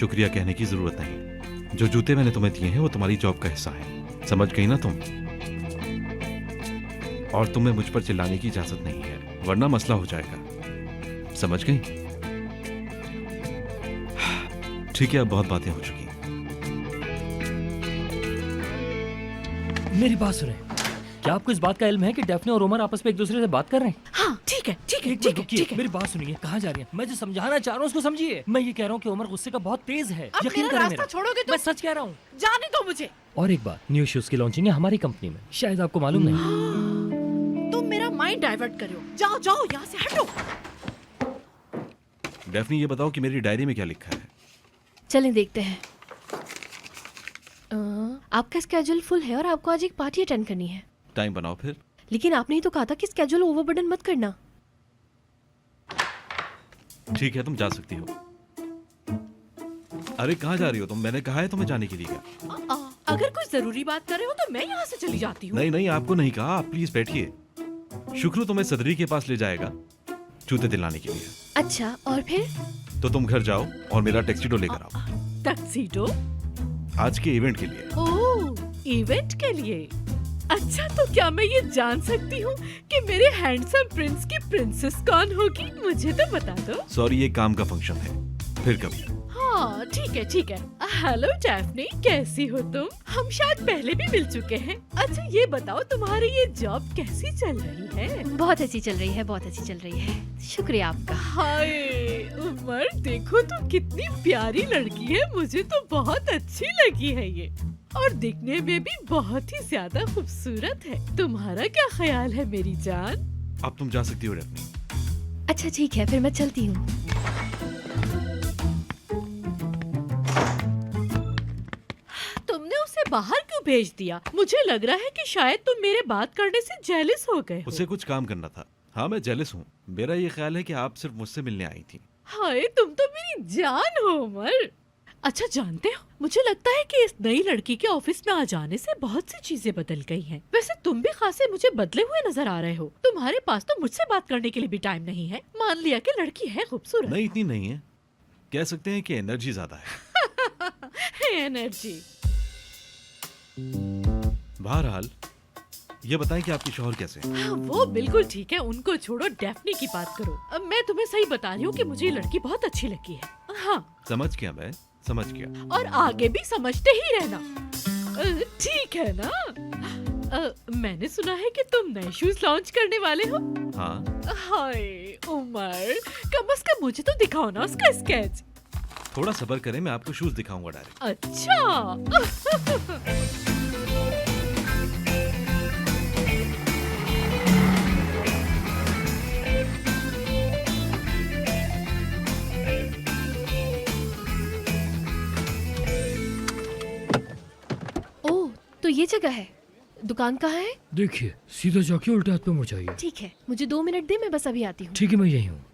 शुक्रिया कहने की जरूरत नहीं। जो जूते मैंने तुम्हें दिए हैं वो तुम्हारी जॉब का हिस्सा है, समझ गई ना तुम? और तुम्हें मुझ पर चिल्लाने की इजाजत नहीं है, वरना मसला हो जाएगा, समझ गई? ठीक है, अब बहुत बातें हो चुकी। मेरी बात सुने, क्या आपको इस बात का इल्म है कि डेफने और उमर आपस में एक दूसरे से बात कर रहे हैं? हाँ ठीक है ठीक है एक मिनट ठीक है रुकिए, ठीक है। मेरी बात सुनिए, कहाँ जा रही हैं? मैं जो समझाना चाह रहा हूँ उसको समझिए। मैं ये कह रहा हूँ कि उमर गुस्से का बहुत तेज है, अब यकीन मेरा करें रास्ता मेरा। छोड़ोगे तो? मैं सच कह रहा हूँ। जाने दो मुझे। और एक बात, न्यू शूज की लॉन्चिंग है हमारी कंपनी में, शायद आपको मालूम नहीं। तुम मेरा माइंड डाइवर्ट कर रहे हो। जाओ जाओ यहाँ से हटो। डेफनी, ये बताओ कि मेरी डायरी में क्या लिखा है? चलें देखते हैं। आपका स्केड्यूल फुल है और आपको आज एक पार्टी अटेंड करनी है। टाइम बनाओ फिर। लेकिन आपने ही तो कहा था कि स्केड्यूल ओवरबर्डन मत करना। ठीक है, तुम जा सकती हो। अरे कहाँ जा रही हो तुम? मैंने कहा है तुम्हें जाने के लिए। क्या? अगर कोई जरूरी बात कर रहे हो तो मैं यहाँ से चली जाती हूँ। नहीं नहीं, आपको नहीं कहा, आप प्लीज बैठिए। शुक्र तुम्हें सदरी के पास ले जाएगा जूते दिलाने के लिए। अच्छा, और फिर? तो तुम घर जाओ और मेरा टैक्सीडो लेकर आओ टक्सीडो? आज के इवेंट के लिए। ओह, इवेंट के लिए? अच्छा, तो क्या मैं ये जान सकती हूँ कि मेरे हैंडसम प्रिंस की प्रिंसेस कौन होगी? मुझे तो बता दो। सॉरी, ये काम का फंक्शन है, फिर कभी। हाँ ठीक है ठीक है। हेलो डैफ्नी, कैसी हो तुम? हम शायद पहले भी मिल चुके हैं। अच्छा ये बताओ, तुम्हारी ये जॉब कैसी चल रही है? बहुत अच्छी चल रही है, बहुत अच्छी चल रही है, शुक्रिया आपका। हाय उमर, देखो तो कितनी प्यारी लड़की है, मुझे तो बहुत अच्छी लगी है ये, और दिखने में भी बहुत ही ज्यादा खूबसूरत है। तुम्हारा क्या ख्याल है मेरी जान? अब तुम जा सकती हो डेफनी। अच्छा ठीक है, फिर मैं चलती हूँ। तुमने उसे बाहर क्यों भेज दिया? मुझे लग रहा है कि शायद तुम मेरे बात करने से जेलस हो गए हो। उसे कुछ काम करना था। हाँ, मैं जेलस हूँ। मेरा ये ख्याल है कि आप सिर्फ मुझसे मिलने आई थी। हाय, तुम तो मेरी जान हो उमर। अच्छा जानते हो, मुझे लगता है कि इस नई लड़की के ऑफिस में आ जाने से बहुत सी चीजें बदल गई हैं। वैसे तुम भी खासे मुझे बदले हुए नजर आ रहे हो। तुम्हारे पास तो मुझसे बात करने के लिए भी टाइम नहीं है। मान लिया कि लड़की है खूबसूरत। नहीं, इतनी नहीं है, कह सकते हैं कि एनर्जी ज्यादा है। एनर्जी। बहरहाल, ये बताएं कि आपके शौहर कैसे हैं? हाँ, वो बिल्कुल ठीक है, उनको छोड़ो, डेफनी की बात करो। अब मैं तुम्हें सही बता रही हूँ कि मुझे ये लड़की बहुत अच्छी लगी है। हाँ, समझ गया, मैं समझ गया। और आगे भी समझते ही रहना, ठीक है ना? मैंने सुना है कि तुम नए शूज लॉन्च करने वाले हो। हाँ, हाय उमर, कम से कम मुझे तो दिखाओ ना उसका स्केच। थोड़ा सब्र करें, मैं आपको शूज दिखाऊंगा डायरेक्ट। अच्छा। ओह, तो ये जगह है। दुकान कहाँ है? देखिए, सीधा जाके उल्टे हाथ पे मुड़ जाइए। ठीक है, मुझे 2 मिनट दे, मैं बस अभी आती हूँ। ठीक है, मैं यही हूँ।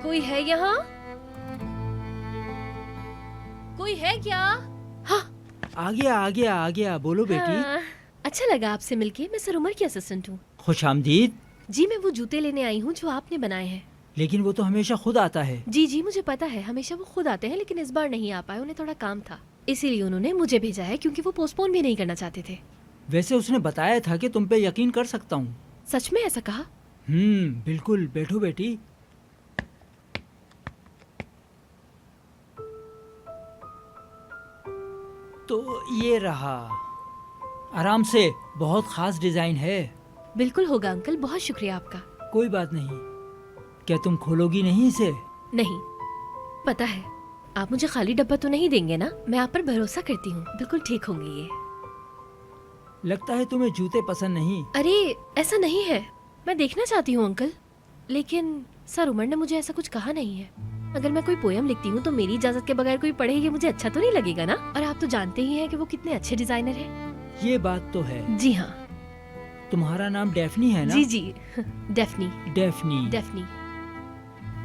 कोई है यहाँ? कोई है क्या? हाँ, आ गया, बोलो बेटी। हाँ, अच्छा लगा आपसे मिलके। मैं सर उमर की असिस्टेंट हूँ। खुश आमदीद। जी, मैं वो जूते लेने आई हूँ जो आपने बनाए हैं। लेकिन वो तो हमेशा खुद आता है। जी जी, मुझे पता है, हमेशा वो खुद आते हैं, लेकिन इस बार नहीं आ पाए, उन्हें थोड़ा काम था, इसीलिए उन्होंने मुझे भेजा है, क्योंकि वो पोस्टपोन भी नहीं करना चाहते थे। वैसे उसने बताया था कि तुम पे यकीन कर सकता हूँ। सच में ऐसा कहा? बिल्कुल, बैठो बेटी। तो ये रहा, आराम से, बहुत खास डिजाइन है। बिल्कुल होगा अंकल, बहुत शुक्रिया आपका। कोई बात नहीं। क्या तुम खोलोगी नहीं इसे? नहीं, पता है, आप मुझे खाली डब्बा तो नहीं देंगे ना? मैं आप पर भरोसा करती हूँ, बिल्कुल ठीक होंगे ये। लगता है तुम्हें जूते पसंद नहीं। अरे ऐसा नहीं है, मैं देखना चाहती हूँ अंकल, लेकिन सर उमर ने मुझे ऐसा कुछ कहा नहीं है। अगर मैं कोई पोयम लिखती हूँ तो मेरी इजाजत के बगैर कोई पढ़े, ये मुझे अच्छा तो नहीं लगेगा ना? और आप तो जानते ही हैं कि वो कितने अच्छे डिजाइनर हैं। ये बात तो है। जी हाँ। तुम्हारा नाम डेफनी है ना? जी जी, डेफनी। डेफनी। डेफनी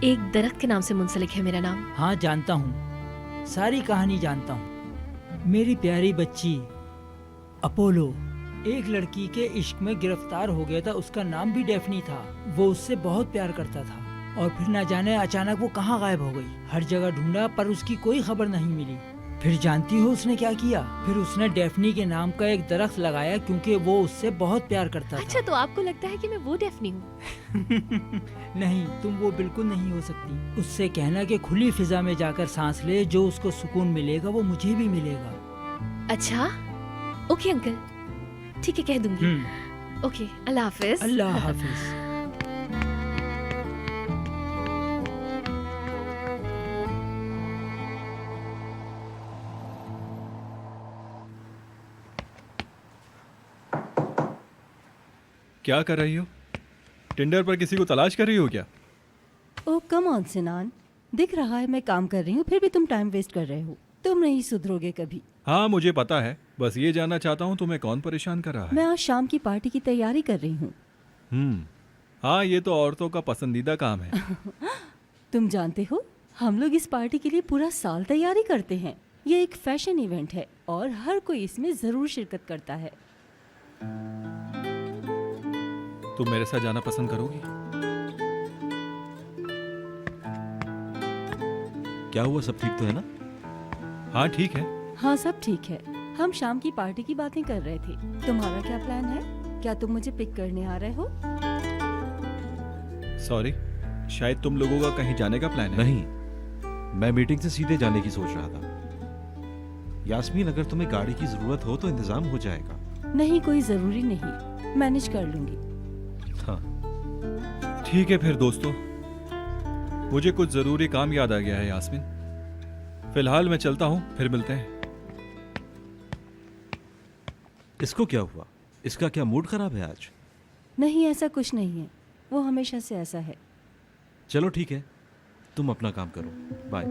एक दरख्त के नाम से मुंसलिक है मेरा नाम। हाँ जानता हूँ, सारी कहानी जानता हूँ। मेरी प्यारी बच्ची अपोलो एक लड़की के इश्क में गिरफ्तार हो गया था। उसका नाम भी डेफनी था। वो उससे बहुत प्यार करता था और फिर ना जाने अचानक वो कहाँ गायब हो गई। हर जगह ढूंढा पर उसकी कोई खबर नहीं मिली। फिर जानती हो उसने क्या किया? फिर उसने डेफनी के नाम का एक दरख्त लगाया क्योंकि वो उससे बहुत प्यार करता अच्छा, था। तो आपको लगता है कि मैं वो डेफनी हूँ? नहीं, तुम वो बिल्कुल नहीं हो सकती। उससे कहना कि खुली फिजा में जाकर सांस ले, जो उसको सुकून मिलेगा वो मुझे भी मिलेगा। अच्छा, ओके अंकल, ठीक है, कह दूंगी। ओके, अल्लाह हाफिज। अल्लाह हाफिज। क्या कर रही हो? टिंडर पर किसी को तलाश कर रही हो क्या? ओह कम ऑन सिनान, दिख रहा है मैं काम कर रही हूँ, फिर भी तुम टाइम वेस्ट कर रहे हो। तुम नहीं सुधरोगे कभी। हाँ मुझे पता है, बस ये जानना चाहता हूँ तुम्हें कौन परेशान कर रहा है। मैं आज शाम की पार्टी की तैयारी कर रही हूँ। हाँ ये तो औरतों का पसंदीदा काम है। तुम जानते हो, हम लोग इस पार्टी के लिए पूरा साल तैयारी करते हैं। ये एक फैशन इवेंट है और हर कोई इसमें जरूर शिरकत करता है। तुम मेरे साथ जाना पसंद करोगी? क्या हुआ, सब ठीक तो है ना? हाँ ठीक है। हाँ सब ठीक है। हम शाम की पार्टी की बातें कर रहे थे। तुम्हारा क्या प्लान है? क्या तुम मुझे पिक करने आ रहे हो? सॉरी, शायद तुम लोगों का कहीं जाने का प्लान है। नहीं, मैं मीटिंग से सीधे जाने की सोच रहा था। यास्मीन, अगर तुम्हें गाड़ी की जरूरत हो तो इंतजाम हो जाएगा। नहीं, कोई जरूरी नहीं, मैनेज कर लूंगी। हाँ ठीक है फिर दोस्तों, मुझे कुछ जरूरी काम याद आ गया है यास्मीन। फिलहाल मैं चलता हूँ, फिर मिलते हैं। इसको क्या हुआ? इसका क्या मूड खराब है आज? नहीं, ऐसा कुछ नहीं है, वो हमेशा से ऐसा है। चलो ठीक है, तुम अपना काम करो, बाय।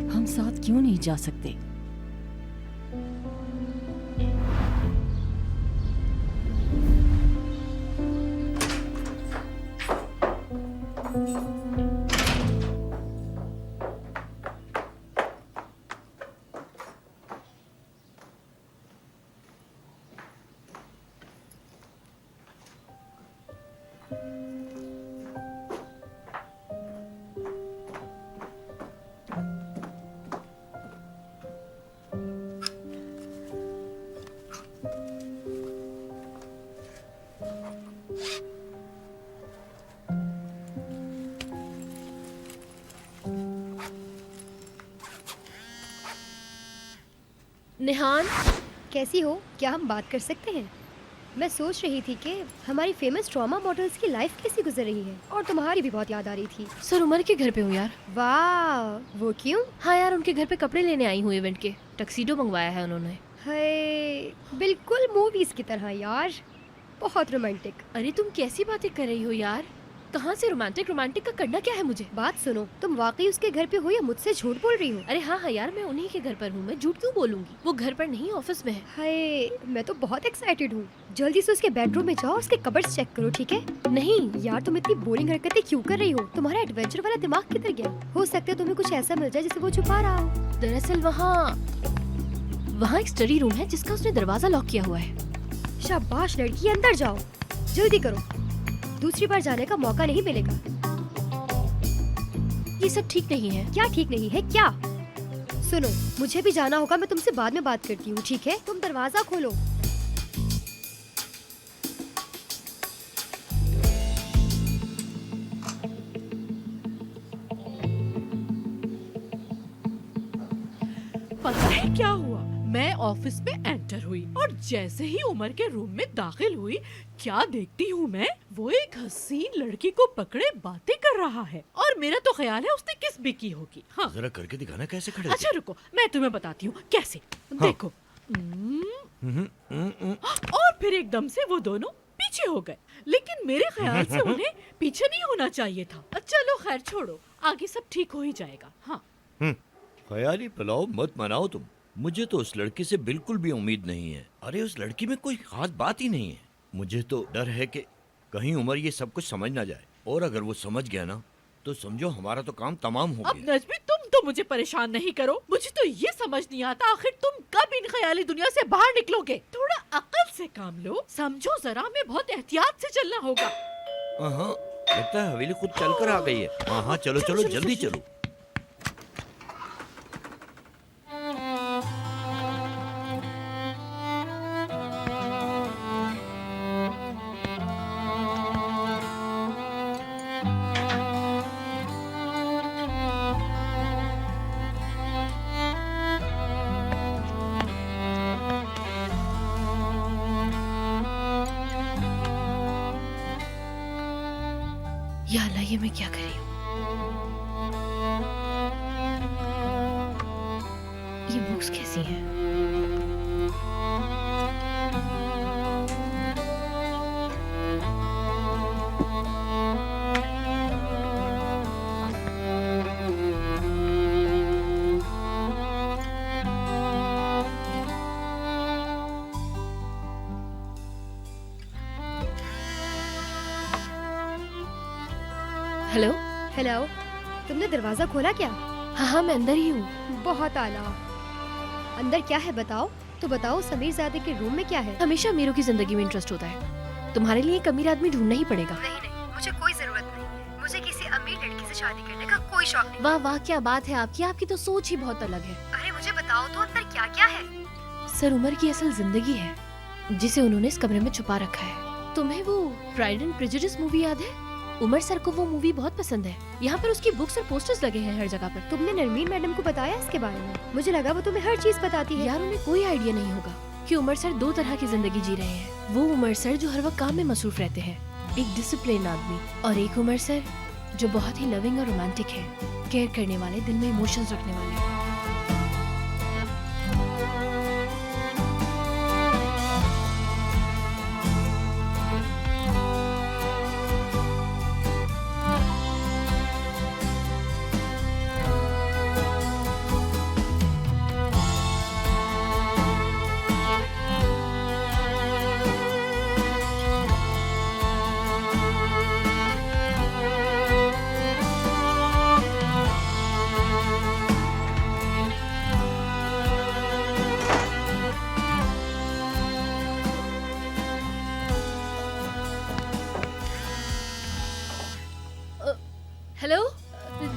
हम साथ क्यों नहीं जा सकते? निहान, कैसी हो? क्या हम बात कर सकते हैं? मैं सोच रही थी कि हमारी फेमस ट्रॉमा मॉडल्स की लाइफ कैसी गुजर रही है, और तुम्हारी भी बहुत याद आ रही थी। सर उमर के घर पे हूँ यार। वाह, वो क्यों? हाँ यार, उनके घर पे कपड़े लेने आई हूँ इवेंट के। टक्सीडो मंगवाया है उन्होंने। है, बिल्कुल मूवीज की तरह यार, बहुत रोमांटिक। अरे तुम कैसी बातें कर रही हो यार? कहाँ से रोमांटिक? रोमांटिक का करना क्या है मुझे? बात सुनो, तुम वाकई उसके घर पे हो या मुझसे झूठ बोल रही हो? अरे हाँ हाँ यार, मैं उन्हीं के घर पर हूँ, मैं झूठ क्यों बोलूंगी? वो घर पर नहीं, ऑफिस में है। हाय, मैं तो बहुत एक्साइटेड हूँ। जल्दी से उसके बेडरूम में जाओ, उसके कबर्ड्स चेक करो, ठीक है? नहीं यार तुम इतनी बोरिंग हरकतें क्यों कर रही हो? तुम्हारा एडवेंचर वाला दिमाग किधर गया? हो सकता है तुम्हें कुछ ऐसा मिल जाए जिसे वो छुपा रहा हो। दरअसल वहाँ एक स्टडी रूम है जिसका उसने दरवाजा लॉक किया हुआ है। शाबाश लड़की, अंदर जाओ, जल्दी करो, दूसरी बार जाने का मौका नहीं मिलेगा। ये सब ठीक नहीं है। क्या ठीक नहीं है? क्या? सुनो, मुझे भी जाना होगा, मैं तुमसे बाद में बात करती हूँ, ठीक है? तुम दरवाजा खोलो। पता है क्या हुआ? मैं ऑफिस में एंटर हुई और जैसे ही उमर के रूम में दाखिल हुई, क्या देखती हूँ मैं, वो एक हसीन लड़की को पकड़े बातें कर रहा है। और मेरा तो ख्याल है उसने किस भी की होगी। हाँ जरा करके दिखाना कैसे खड़े अच्छा रुको, मैं तुम्हें बताती हूँ कैसे। देखो और फिर एकदम से वो दोनों पीछे हो गए, लेकिन मेरे ख्याल से उन्हें पीछे नहीं होना चाहिए था। चलो खैर छोड़ो, आगे सब ठीक हो ही जाएगा। हाँ ख्याली पुलाव मत बनाओ तुम। मुझे तो उस लड़की से बिल्कुल भी उम्मीद नहीं है। अरे उस लड़की में कोई खास बात ही नहीं है। मुझे तो डर है कि कहीं उमर ये सब कुछ समझ ना जाए, और अगर वो समझ गया ना तो समझो हमारा तो काम तमाम हो अब गया। नजमी तुम तो मुझे परेशान नहीं करो। मुझे तो ये समझ नहीं आता आखिर तुम कब इन ख्याली दुनिया से बाहर निकलोगे। थोड़ा अकल से काम लो, समझो जरा, हमें बहुत एहतियात से चलना होगा। हाँ, लगता है हवेली खुद चलकर आ गई है। हाँ हाँ, चलो चलो जल्दी चलो। या अल्लाह, ये मैं क्या कर रही हूँ? ये बुक्स कैसी हैं? हेलो। हेलो, तुमने दरवाजा खोला क्या? हाँ हाँ, मैं अंदर ही हूँ। बहुत आला। अंदर क्या है बताओ? तो बताओ, समीर ज़ादे के रूम में क्या है? हमेशा अमीरों की जिंदगी में इंटरेस्ट होता है। तुम्हारे लिए एक अमीर आदमी ढूंढना ही पड़ेगा। नहीं नहीं, मुझे कोई जरूरत नहीं है। मुझे किसी अमीर लड़की से शादी करने का कोई शौक नहीं। वाह वाह, क्या बात है आपकी। आपकी तो सोच ही बहुत अलग है। अरे मुझे बताओ तो अंदर क्या क्या है? सर उमर की असल जिंदगी है, जिसे उन्होंने इस कमरे में छुपा रखा है। तुम्हें वो प्राइड एंड प्रेजुडिस मूवी याद है? उमर सर को वो मूवी बहुत पसंद है। यहाँ पर उसकी बुक्स और पोस्टर्स लगे हैं हर जगह पर। तुमने नरमीन मैडम को बताया इसके बारे में? मुझे लगा वो तुम्हें हर चीज बताती है। यार, उन्हें कोई आइडिया नहीं होगा कि उमर सर दो तरह की जिंदगी जी रहे हैं। वो उमर सर जो हर वक्त काम में मसरूफ रहते हैं, एक डिसिप्लिन आदमी, और एक उमर सर जो बहुत ही लविंग और रोमांटिक है, केयर करने वाले, दिल में इमोशंस रखने वाले। हेलो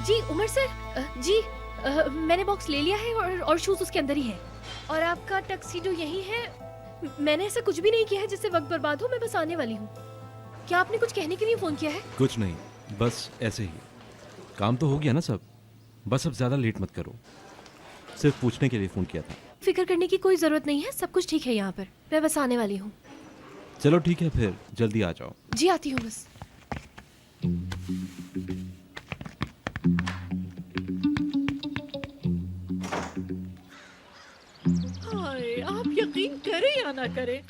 जी, उमर सर जी, मैंने बॉक्स ले लिया है और शूज उसके अंदर ही है। और आपका टक्सीडो यही है। मैंने ऐसा कुछ भी नहीं किया है जिससे वक्त बर्बाद हो। मैं बस आने वाली हूँ। क्या आपने कुछ कहने के लिए फोन किया है? कुछ नहीं, बस ऐसे ही। काम तो हो गया ना सब, बस अब ज़्यादा लेट मत करो। सिर्फ पूछने के लिए फ़ोन किया था। फिक्र करने की कोई जरूरत नहीं है, सब कुछ ठीक है यहाँ पर। मैं बस आने वाली हूँ। चलो ठीक है, फिर जल्दी आ जाओ। जी, आती हूँ बस। हाय, आप यकीन करें या ना करें,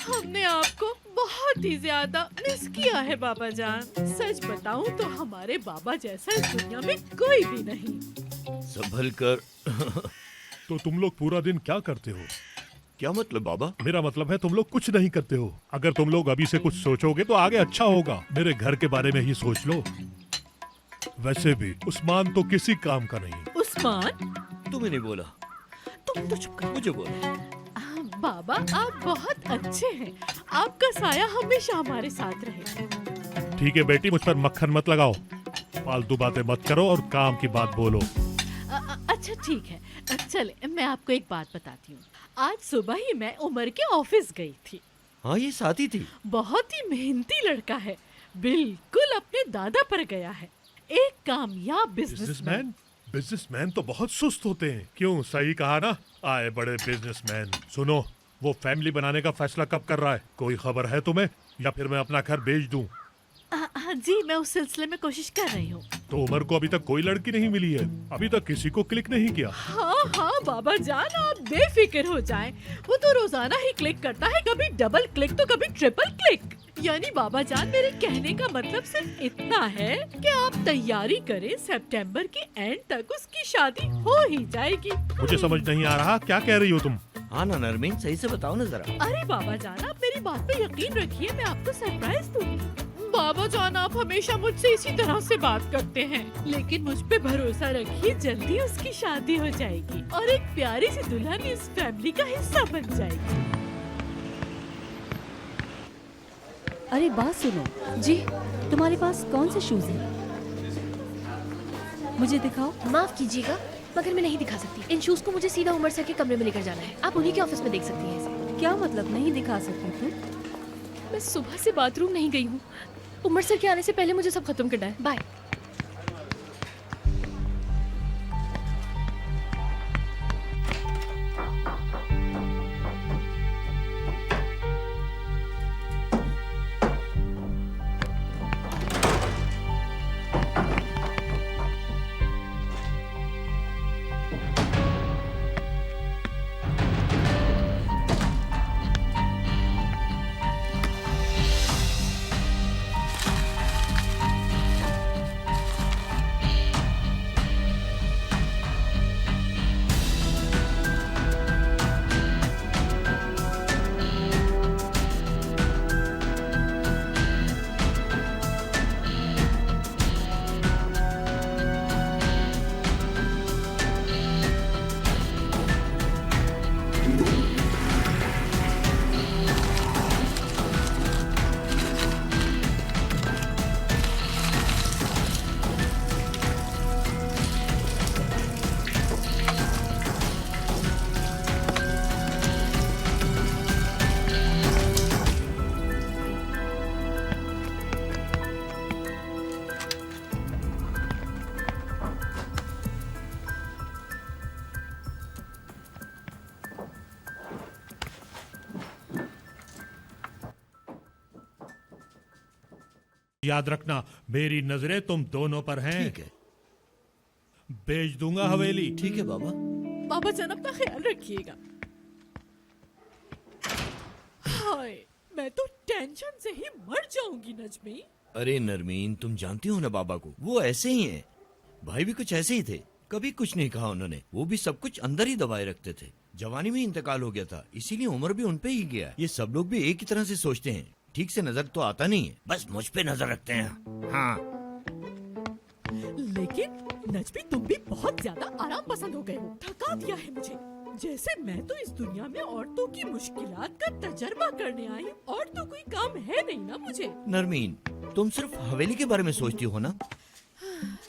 हमने आपको बहुत ही ज्यादा मिस किया है बाबा जान। सच बताऊं तो हमारे बाबा जैसा इस दुनिया में कोई भी नहीं। संभल कर। तो तुम लोग पूरा दिन क्या करते हो? क्या मतलब बाबा? मेरा मतलब है तुम लोग कुछ नहीं करते हो। अगर तुम लोग अभी से कुछ सोचोगे तो आगे अच्छा होगा। मेरे घर के बारे में ही सोच लो। वैसे भी उस्मान तो किसी काम का नहीं। उस्मान? तुम्हें नहीं बोला। तुम तो चुप कर। मुझे बोला। बाबा आप बहुत अच्छे हैं, आपका साया हमेशा हमारे साथ रहे। ठीक है बेटी, मुझ पर मक्खन मत लगाओ। फालतू बातें मत करो और काम की बात बोलो। अच्छा ठीक है, चले मैं आपको एक बात बताती हूँ। आज सुबह ही मैं उमर के ऑफिस गई थी। हाँ, ये साथी थी। बहुत ही मेहनती लड़का है, बिल्कुल अपने दादा पर गया है। एक कामयाब बिजनेसमैन। बिजनेसमैन तो बहुत सुस्त होते हैं। क्यों, सही कहा ना, आए बड़े बिजनेसमैन। सुनो, वो फैमिली बनाने का फैसला कब कर रहा है? कोई खबर है तुम्हें, या फिर मैं अपना घर बेच दूं? जी, मैं उस सिलसिले में कोशिश कर रही हूँ। तो उमर को अभी तक कोई लड़की नहीं मिली है, अभी तक किसी को क्लिक नहीं किया। हाँ हाँ बाबा जान, आप बेफिक्र हो जाएं। वो तो रोजाना ही क्लिक करता है, कभी डबल क्लिक तो कभी ट्रिपल क्लिक। यानी बाबा जान, मेरे कहने का मतलब सिर्फ इतना है कि आप तैयारी करें, सितंबर के एंड तक उसकी शादी हो ही जाएगी। मुझे समझ नहीं आ रहा क्या कह रही हो तुम। हाँ ना नरमीन, सही से बताओ ना जरा। अरे बाबा जान, आप मेरी बात पे यकीन रखिए, मैं आपको सरप्राइज दूंगी। बाबा जान, आप हमेशा मुझसे इसी तरह से बात करते हैं, लेकिन मुझ पे भरोसा रखिए, जल्दी उसकी शादी हो जाएगी और एक प्यारी सी दुल्हन इस फैमिली का हिस्सा बन जाएगी। अरे बात सुनो जी तुम्हारे पास कौन से शूज हैं? मुझे दिखाओ। माफ कीजिएगा, मगर मैं नहीं दिखा सकती। इन शूज को मुझे सीधा उमर सर के कमरे में लेकर जाना है। आप उन्हीं के ऑफिस में देख सकती हैं इसे। क्या मतलब नहीं दिखा सकती तुम? मैं सुबह से बाथरूम नहीं गई हूँ। उमर सर के आने से पहले मुझे सब खत्म करना है। बाय। याद रखना, मेरी नजरें तुम दोनों पर हैं। ठीक है, भेज दूंगा हवेली। ठीक है बाबा। बाबा जान, अपना ख्याल रखिएगा। हाय, मैं तो टेंशन से ही मर जाऊंगी नजमी। अरे नरमीन, तुम जानती हो ना बाबा को, वो ऐसे ही हैं। भाई भी कुछ ऐसे ही थे, कभी कुछ नहीं कहा उन्होंने। वो भी सब कुछ अंदर ही दबाए रखते थे। जवानी में इंतकाल हो गया था, इसीलिए उम्र भी उनपे ही गया। ये सब लोग भी एक ही तरह से सोचते हैं। ठीक से नजर तो आता नहीं है, बस मुझ पे नजर रखते हैं। हाँ, लेकिन नजमी, तुम भी बहुत ज्यादा आराम पसंद हो गए हो। थका दिया है मुझे। जैसे मैं तो इस दुनिया में औरतों की मुश्किलात का तजर्बा करने आई हूँ, और तो कोई काम है नहीं ना मुझे। नरमीन, तुम सिर्फ हवेली के बारे में सोचती हो ना?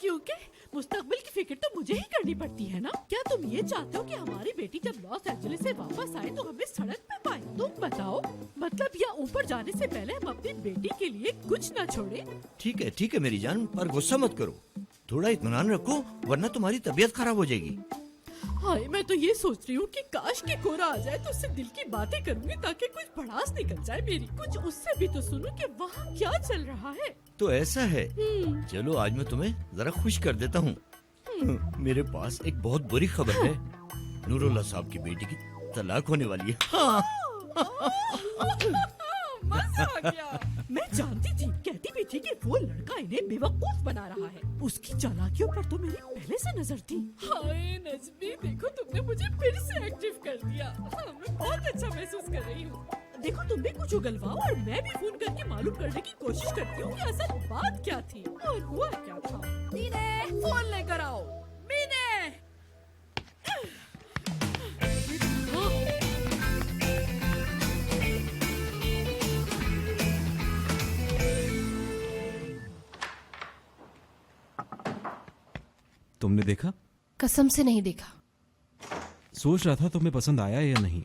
क्योंकि मुस्तकबिल की फिक्र तो मुझे ही करनी पड़ती है ना। क्या तुम ये चाहते हो कि हमारी बेटी जब लॉस एंजलिस से वापस आए तो हमें सड़क पे पाए? तुम बताओ, मतलब या ऊपर जाने से पहले हम अपनी बेटी के लिए कुछ न छोड़े? ठीक है मेरी जान, पर गुस्सा मत करो। थोड़ा इत्मीनान रखो, वरना तुम्हारी तबीयत खराब हो जाएगी। हाय, मैं तो ये सोच रही हूँ कि काश के कोरा आ जाए तो उससे दिल की बातें करूंगी, ताकि कुछ भड़ास निकल जाए मेरी। कुछ उससे भी तो सुनूं कि वहाँ क्या चल रहा है। तो ऐसा है, चलो आज मैं तुम्हें जरा खुश कर देता हूँ। मेरे पास एक बहुत बुरी खबर है। नूरुल्लाह साहब की बेटी की तलाक होने वाली है। हाँ। मजा आ गया। मैं जानती थी, कहती भी थी कि वो लड़का इन्हें बेवकूफ बना रहा है। उसकी चालाकियों पर तो मेरी पहले से नजर थी। हाय नजमी, देखो तुमने मुझे फिर से एक्टिव कर दिया। हाँ, मैं बहुत अच्छा महसूस कर रही हूँ। देखो, तुम भी कुछ उगलवाओ और मैं भी फोन करके मालूम करने की कोशिश करती हूँ कि असल बात क्या थी और हुआ क्या था। मीने, फोन लेकर आओ। मीने। तुमने देखा? कसम से नहीं देखा। सोच रहा था तुम्हें पसंद आया या नहीं।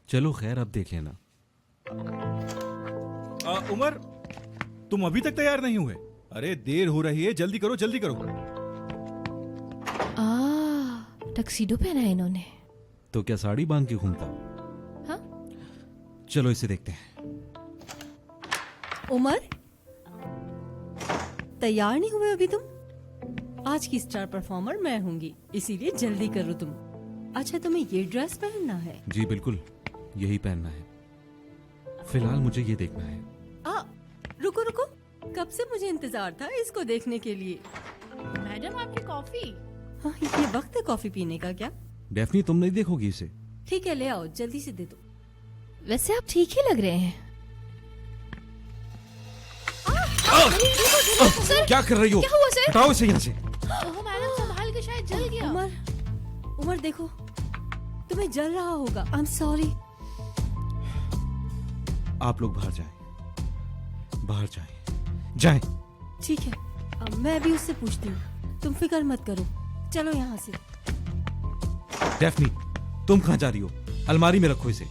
चलो खैर, अब देख लेना। उमर, तुम अभी तक तैयार नहीं हुए? अरे देर हो रही है, जल्दी करो जल्दी करो। टक्सीडो पहना है इन्होंने। तो क्या साड़ी बांध के घूमता? हाँ? चलो इसे देखते हैं। उमर, तैयार नहीं हुए अभी तुम? आज की स्टार परफॉर्मर मैं होंगी, इसीलिए जल्दी करो तुम। अच्छा, तुम्हें ये ड्रेस पहनना है? जी बिल्कुल, यही पहनना है। फिलहाल मुझे ये देखना है। रुको रुको, कब से मुझे इंतजार था इसको देखने के लिए। मैडम आपकी कॉफी। हाँ, ये वक्त है कॉफी पीने का क्या? डेफनी, तुम नहीं देखोगी इसे? ठीक है, ले आओ, जल्दी से दे दो। वैसे आप ठीक ही लग रहे हैं। सर, क्या कर रही हो? क्या हुआ सर? हटाओ इसे यहाँ से। ओह मैडम, संभाल के, शायद जल गया। उमर देखो, तुम्हें जल रहा होगा। I am sorry. आप लोग बाहर जाएं, बाहर जाएं। ठीक है, अब मैं भी उससे पूछती हूँ, तुम फिक्र मत करो। चलो यहाँ से। डेफनी, तुम कहाँ जा रही हो? अलमारी में रखो इसे।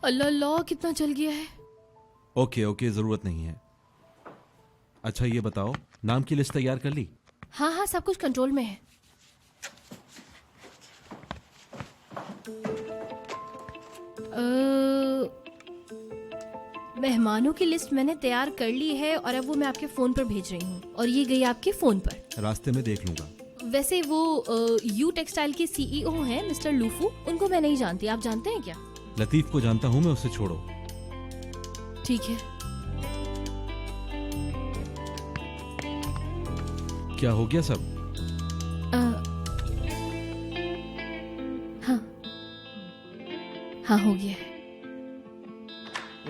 अल्लाह अल्लाह, कितना जल गया है। ओके ओके, जरूरत नहीं है। अच्छा ये बताओ, नाम की लिस्ट तैयार कर ली? हाँ हाँ, सब कुछ कंट्रोल में है। मेहमानों की लिस्ट मैंने तैयार कर ली है और अब वो मैं आपके फोन पर भेज रही हूँ और ये गई आपके फोन पर। रास्ते में देख लूंगा। वैसे वो यू टेक्सटाइल के सीईओ हैं मिस्टर लूफू, उनको मैं नहीं जानती, आप जानते हैं क्या? लतीफ को जानता हूँ मैं, उसे छोड़ो। ठीक है। क्या हो गया सब? हाँ हाँ, हो गया है।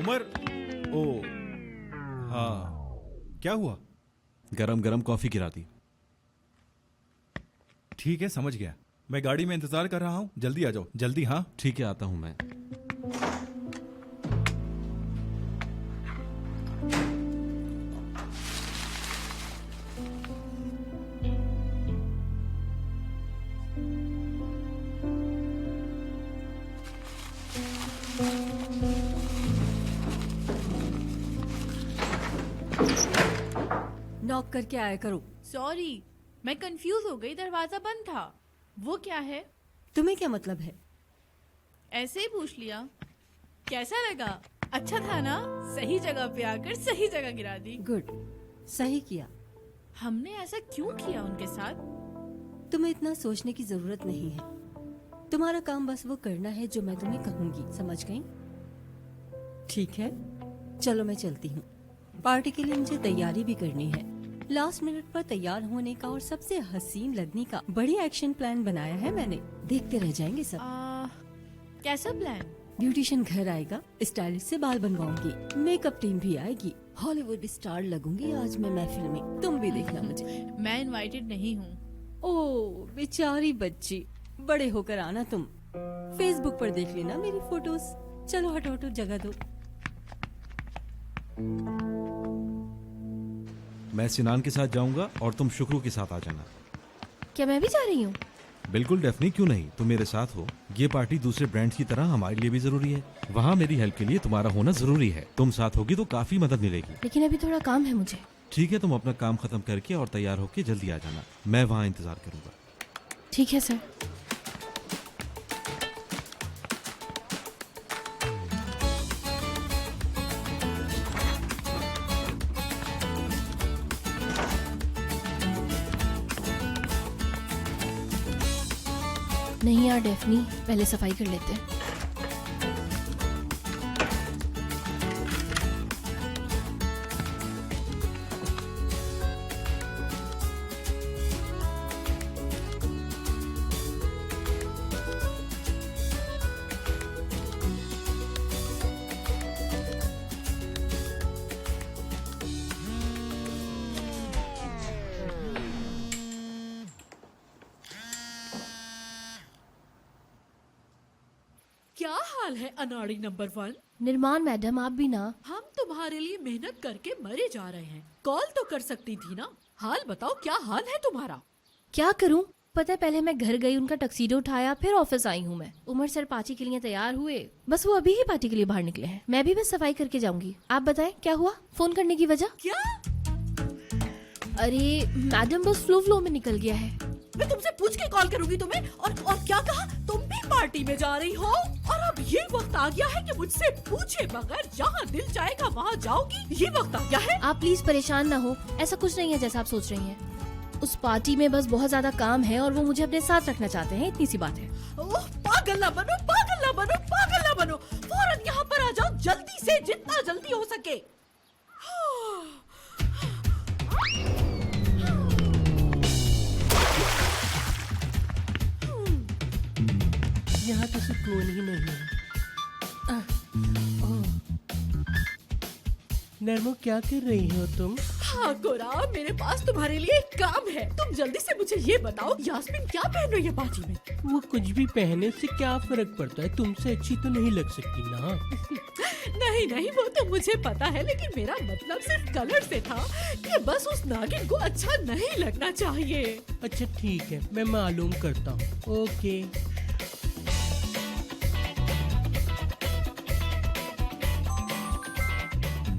उमर, ओ हाँ, क्या हुआ? गरम गरम कॉफी गिरा दी। ठीक है, समझ गया। मैं गाड़ी में इंतजार कर रहा हूँ, जल्दी आ जाओ, जल्दी। हाँ ठीक है, आता हूँ मैं। नॉक करके आया करो। सॉरी, मैं कंफ्यूज हो गई, दरवाजा बंद था। वो क्या है? तुम्हें क्या मतलब है? ऐसे ही पूछ लिया। कैसा लगा? अच्छा था ना? सही जगह पे आकर सही जगह गिरा दी। गुड, सही किया। हमने ऐसा क्यों किया उनके साथ? तुम्हें इतना सोचने की जरूरत नहीं है। तुम्हारा काम बस वो करना है जो मैं तुम्हें कहूंगी, समझ गई? ठीक है, चलो मैं चलती हूँ। पार्टी के लिए मुझे तैयारी भी करनी है। लास्ट मिनट पर तैयार होने का और सबसे हसीन लगने का बड़ी एक्शन प्लान बनाया है मैंने। देखते रह जाएंगे सब। कैसा प्लान? ब्यूटिशियन घर आएगा, स्टाइलिश से बाल बनवाऊंगी, मेकअप टीम भी आएगी, हॉलीवुड स्टार लगूंगी आज मैं महफिल में। तुम भी देखना मुझे। मैं इनवाइटेड नहीं हूँ। ओ बेचारी बच्ची, बड़े होकर आना तुम। फेसबुक पर देख लेना मेरी फोटोज। चलो हटो हटो, जगह दो। मैं सिनान के साथ जाऊंगा और तुम शुक्रू के साथ आ जाना। क्या मैं भी जा रही हूँ? बिल्कुल डेफनी, क्यों नहीं, तुम मेरे साथ हो। ये पार्टी दूसरे ब्रांड्स की तरह हमारे लिए भी जरूरी है। वहाँ मेरी हेल्प के लिए तुम्हारा होना जरूरी है। तुम साथ होगी तो काफी मदद मिलेगी। लेकिन अभी थोड़ा काम है मुझे। ठीक है, तुम अपना काम खत्म करके और तैयार होके जल्दी आ जाना। मैं वहाँ इंतजार करूंगा। ठीक है सर। नहीं यार डेफनी, पहले सफाई कर लेते हैं। क्या हाल है अनाड़ी नंबर 1? निर्माण मैडम, आप भी ना। हम तुम्हारे लिए मेहनत करके मरे जा रहे हैं। कॉल तो कर सकती थी ना। हाल बताओ, क्या हाल है तुम्हारा? क्या करूं? पता है, पहले मैं घर गई, उनका टक्सीडो उठाया, फिर ऑफिस आई हूँ मैं। उमर सर पार्टी के लिए तैयार हुए, बस वो अभी ही पार्टी के लिए बाहर निकले हैं। मैं भी बस सफाई करके जाऊंगी। आप बताएं क्या हुआ? फोन करने की वजह? क्या? अरे मैडम, बस फ्लो में निकल गया है। मैं तुमसे पूछ के कॉल करूंगी तुम्हें। और क्या कहा? तुम भी पार्टी में जा रही हो और अब ये वक्त आ गया है कि मुझसे पूछे बगैर जहाँ दिल चाहेगा वहाँ जाओगी। ये वक्त आ गया है। आप प्लीज परेशान ना हो, ऐसा कुछ नहीं है जैसा आप सोच रही हैं। उस पार्टी में बस बहुत ज्यादा काम है और वो मुझे अपने साथ रखना चाहते हैं, इतनी सी बात है। ओह, पागल ना बनो, पागल ना बनो, पागल ना बनो। फौरन यहाँ पर आ जाओ जल्दी से, जितना जल्दी हो सके। यहाँ तो सुकून ही नहीं है। नर्मो, क्या कर रही हो तुम? हाँ गोरा, मेरे पास तुम्हारे लिए एक काम है। तुम जल्दी से मुझे ये बताओ, यास्मीन क्या पहन रही है पार्टी में? वो कुछ भी पहने से क्या फर्क पड़ता है? तुमसे अच्छी तो नहीं लग सकती ना। नहीं नहीं, वो तो मुझे पता है, लेकिन मेरा मतलब सिर्फ कलर से था कि बस उस नागिन को अच्छा नहीं लगना चाहिए। अच्छा ठीक है, मैं मालूम करता हूँ। ओके।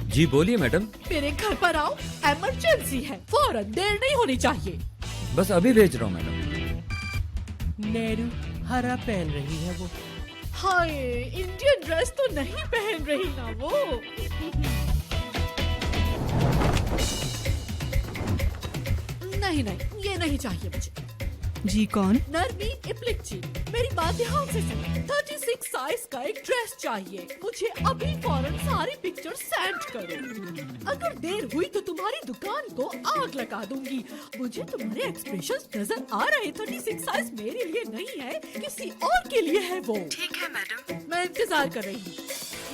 जी बोलिए मैडम। मेरे घर पर आओ, इमरजेंसी है, फौरन, देर नहीं होनी चाहिए। बस अभी भेज रहा हूँ मैडम। नेहरू हरा पहन रही है वो। हाय, इंडियन ड्रेस तो नहीं पहन रही ना वो। नहीं नहीं, ये नहीं चाहिए मुझे। जी कौन? नरमी इप्लिकची, मेरी बात ध्यान से सुनो। 36 साइज का एक ड्रेस चाहिए मुझे, अभी फौरन सारी पिक्चर सेंड करो। अगर देर हुई तो तुम्हारी दुकान को आग लगा दूंगी। मुझे तुम्हारे एक्सप्रेशंस नजर आ रहे। 36 साइज मेरे लिए नहीं है, किसी और के लिए है वो। ठीक है मैडम। मैं इंतजार कर रही हूँ।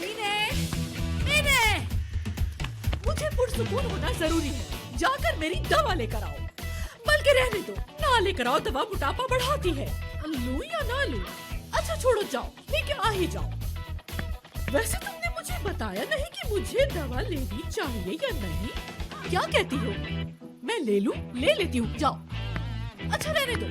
मीने, मुझे पुरसुकून होना जरूरी है। जाकर मेरी दवा लेकर आओ, बल्कि रहने दो, ना लेकर आओ, दवा मोटापा बढ़ाती है। लूं या ना लूं? अच्छा छोड़ो, जाओ लेके आ ही जाओ। वैसे तुमने मुझे बताया नहीं कि मुझे दवा लेनी चाहिए या नहीं। क्या कहती हो? मैं ले लूं? ले लेती हूँ, जाओ। अच्छा रहने दो,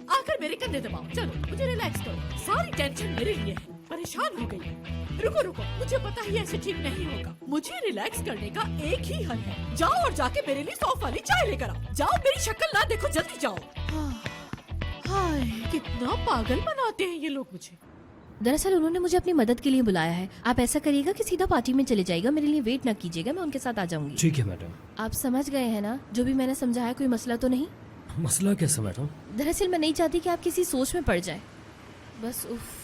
आकर मेरे कंधे दबाओ। चलो मुझे रिलैक्स करो, सारी टेंशन मेरे लिए है। परेशान हो गई। रुको रुको, मुझे पता ही ऐसे ठीक नहीं होगा। मुझे रिलैक्स करने का एक ही हल है। जाओ और जाके मेरे लिए सौंफ वाली चाय लेकर आओ। जाओ, मेरी शक्ल ना देखो, जल्दी जाओ। हाय, कितना पागल बनाते हैं ये लोग मुझे। दरअसल उन्होंने मुझे अपनी मदद के लिए बुलाया है। आप ऐसा करिएगा कि सीधा पार्टी में चले जाइएगा, मेरे लिए वेट ना कीजिएगा, मैं उनके साथ आ जाऊंगी। ठीक है मैडम। आप समझ गए हैं ना जो भी मैंने समझाया? कोई मसला तो नहीं? मसला कैसा मैडम? दरअसल मैं नहीं चाहती कि आप किसी सोच में पड़ जाए। बस उफ,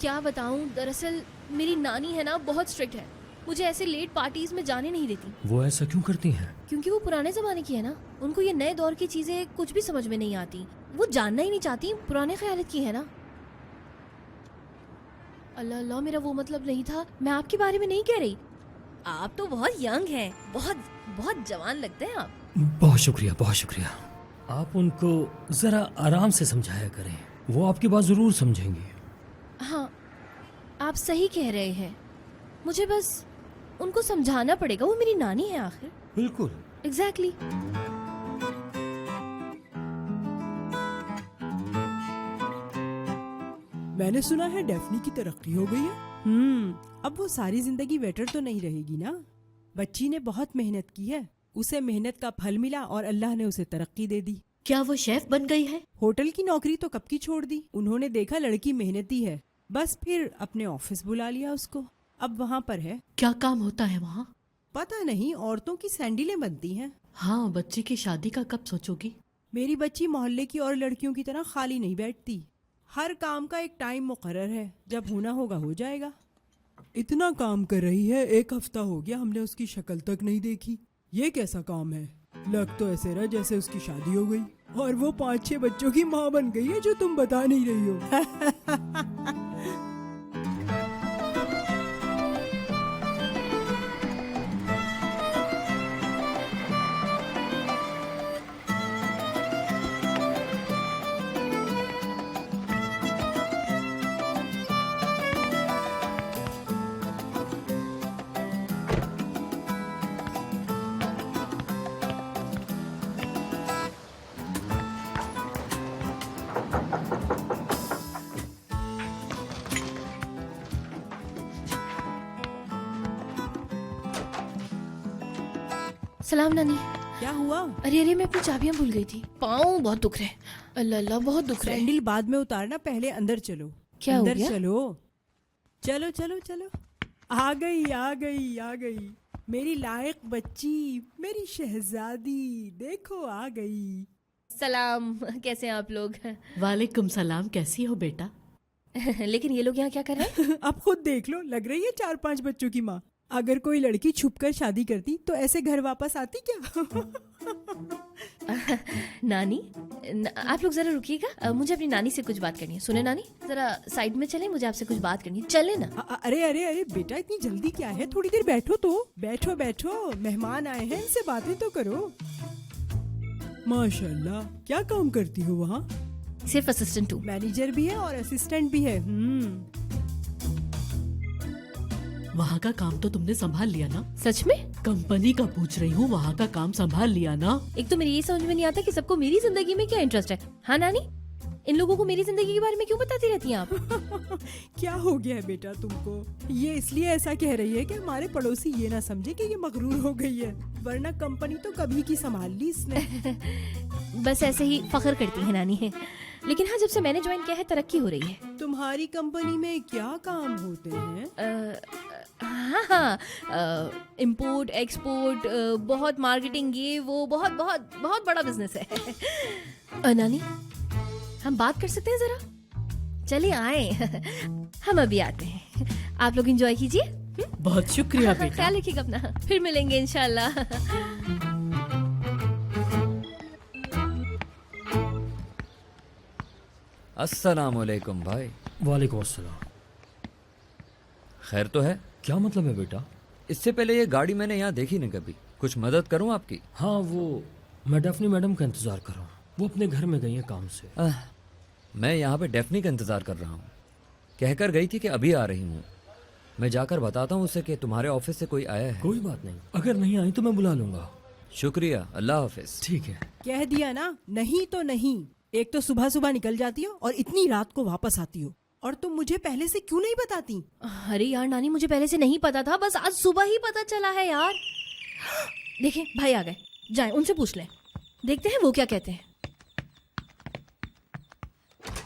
क्या बताऊं, दरअसल मेरी नानी है ना, बहुत स्ट्रिक्ट है। मुझे ऐसे लेट पार्टीज में जाने नहीं देती। वो ऐसा क्यों करती हैं? क्योंकि वो पुराने जमाने की है ना, उनको ये नए दौर की चीजें कुछ भी समझ में नहीं आती। वो जानना ही नहीं चाहती, पुराने ख्यालात की है ना। अल्लाह अल्लाह, मेरा वो मतलब नहीं था, मैं आपके बारे में नहीं कह रही। आप तो बहुत यंग हैं, बहुत बहुत जवान लगते हैं आप। बहुत शुक्रिया, बहुत शुक्रिया। आप उनको जरा आराम से समझाया करें, वो आपकी बात जरूर समझेंगी। हाँ, आप सही कह रहे हैं। मुझे बस उनको समझाना पड़ेगा, वो मेरी नानी है आखिर। बिल्कुल एग्जैक्टली। मैंने सुना है डेफनी की तरक्की हो गई है। अब वो सारी जिंदगी वेटर तो नहीं रहेगी ना। बच्ची ने बहुत मेहनत की है, उसे मेहनत का फल मिला और अल्लाह ने उसे तरक्की दे दी। क्या वो शेफ बन गई है? होटल की नौकरी तो कब की छोड़ दी। उन्होंने देखा लड़की मेहनती है, बस फिर अपने ऑफिस बुला लिया उसको। अब वहाँ पर है। क्या काम होता है वहाँ? पता नहीं, औरतों की सैंडलें बनती हैं। हाँ, बच्ची की शादी का कब सोचोगी? मेरी बच्ची मोहल्ले की और लड़कियों की तरह खाली नहीं बैठती। हर काम का एक टाइम मुकर्रर है, जब होना होगा हो जाएगा। इतना काम कर रही है, 1 हफ्ता हो गया हमने उसकी शक्ल तक नहीं देखी। ये कैसा काम है? लग तो ऐसे रहा जैसे उसकी शादी हो गई और वो 5-6 बच्चों की माँ बन गई है, जो तुम बता नहीं रही हो। सलाम नानी। क्या हुआ? अरे अरे, मैं अपनी चाबियां भूल गई थी, पाँव बहुत दुख रहे। अल्लाह अल्लाह, बहुत दुख रहा है। सैंडल बाद में उतारना, पहले अंदर चलो। क्या हो अंदर गया? चलो चलो चलो चलो। आ गई आ गई आ गई मेरी लायक बच्ची, मेरी शहजादी, देखो आ गई। सलाम, कैसे हैं आप लोग? वालेकुम सलाम, कैसी हो बेटा? लेकिन ये लोग यहाँ क्या कर रहे हैं? अब खुद देख लो, लग रही है 4-5 बच्चों की माँ। अगर कोई लड़की छुपकर शादी करती तो ऐसे घर वापस आती क्या? नानी, आप लोग जरा रुकिएगा, मुझे अपनी नानी से कुछ बात करनी है। सुने नानी, जरा साइड में चलें, मुझे आपसे कुछ बात करनी है। चले ना। अरे अरे अरे बेटा, इतनी जल्दी क्या है? थोड़ी देर बैठो तो। बैठो बैठो, मेहमान आए हैं, इनसे बातें तो करो। माशाल्लाह, क्या काम करती हो वहाँ? सिर्फ असिस्टेंट हूँ। मैनेजर भी है और असिस्टेंट भी है। वहाँ का काम तो तुमने संभाल लिया ना? सच में? कंपनी का पूछ रही हूँ, वहाँ का काम संभाल लिया ना? एक तो मेरी ये समझ में नहीं आता कि सबको मेरी जिंदगी में क्या इंटरेस्ट है। हाँ नानी, इन लोगों को मेरी जिंदगी के बारे में क्यों बताती रहती हैं आप? क्या हो गया है बेटा तुमको? ये इसलिए ऐसा कह रही है कि हमारे पड़ोसी ये ना समझे कि ये मगरूर हो गई है, वरना कंपनी तो कभी की संभाल ली इसने। बस ऐसे ही फख्र करती है नानी है। लेकिन हाँ, जब से मैंने ज्वाइन किया है तरक्की हो रही है। तुम्हारी कंपनी में क्या काम होते हैं? हाँ, इम्पोर्ट एक्सपोर्ट, बहुत मार्केटिंग, ये वो, बहुत बहुत बहुत बड़ा बिजनेस है। नानी, हम बात कर सकते हैं जरा? चलिए आए। हम अभी आते हैं, आप लोग एंजॉय कीजिए। बहुत शुक्रिया बेटा। ख्याल रखिएगा अपना, फिर मिलेंगे इंशाल्लाह। अस्सलामुअलैकुम भाई। वालेकुम अस्सलाम। खैर तो है? क्या मतलब है बेटा? इससे पहले ये गाड़ी मैंने यहाँ देखी नहीं कभी, कुछ मदद करूँ आपकी? हाँ, वो मैं डेफनी मैडम का इंतजार कर रहा हूँ, वो अपने घर में गई है काम से। मैं यहाँ पे डेफनी का इंतजार कर रहा हूँ। कहकर गई थी कि अभी आ रही हूँ। मैं जाकर बताता हूँ उसे कि तुम्हारे ऑफिस से कोई आया है। कोई बात नहीं, अगर नहीं आई तो मैं बुला लूंगा। शुक्रिया, अल्लाह हाफिज। ठीक है। कह दिया ना, नहीं तो नहीं। एक तो सुबह सुबह निकल जाती हो और इतनी रात को वापस आती हो, और तुम मुझे पहले से क्यों नहीं बताती? अरे यार नानी, मुझे पहले से नहीं पता था, बस आज सुबह ही पता चला है यार। देखें, भाई आ गए, जाएं उनसे पूछ लें, देखते हैं वो क्या कहते हैं।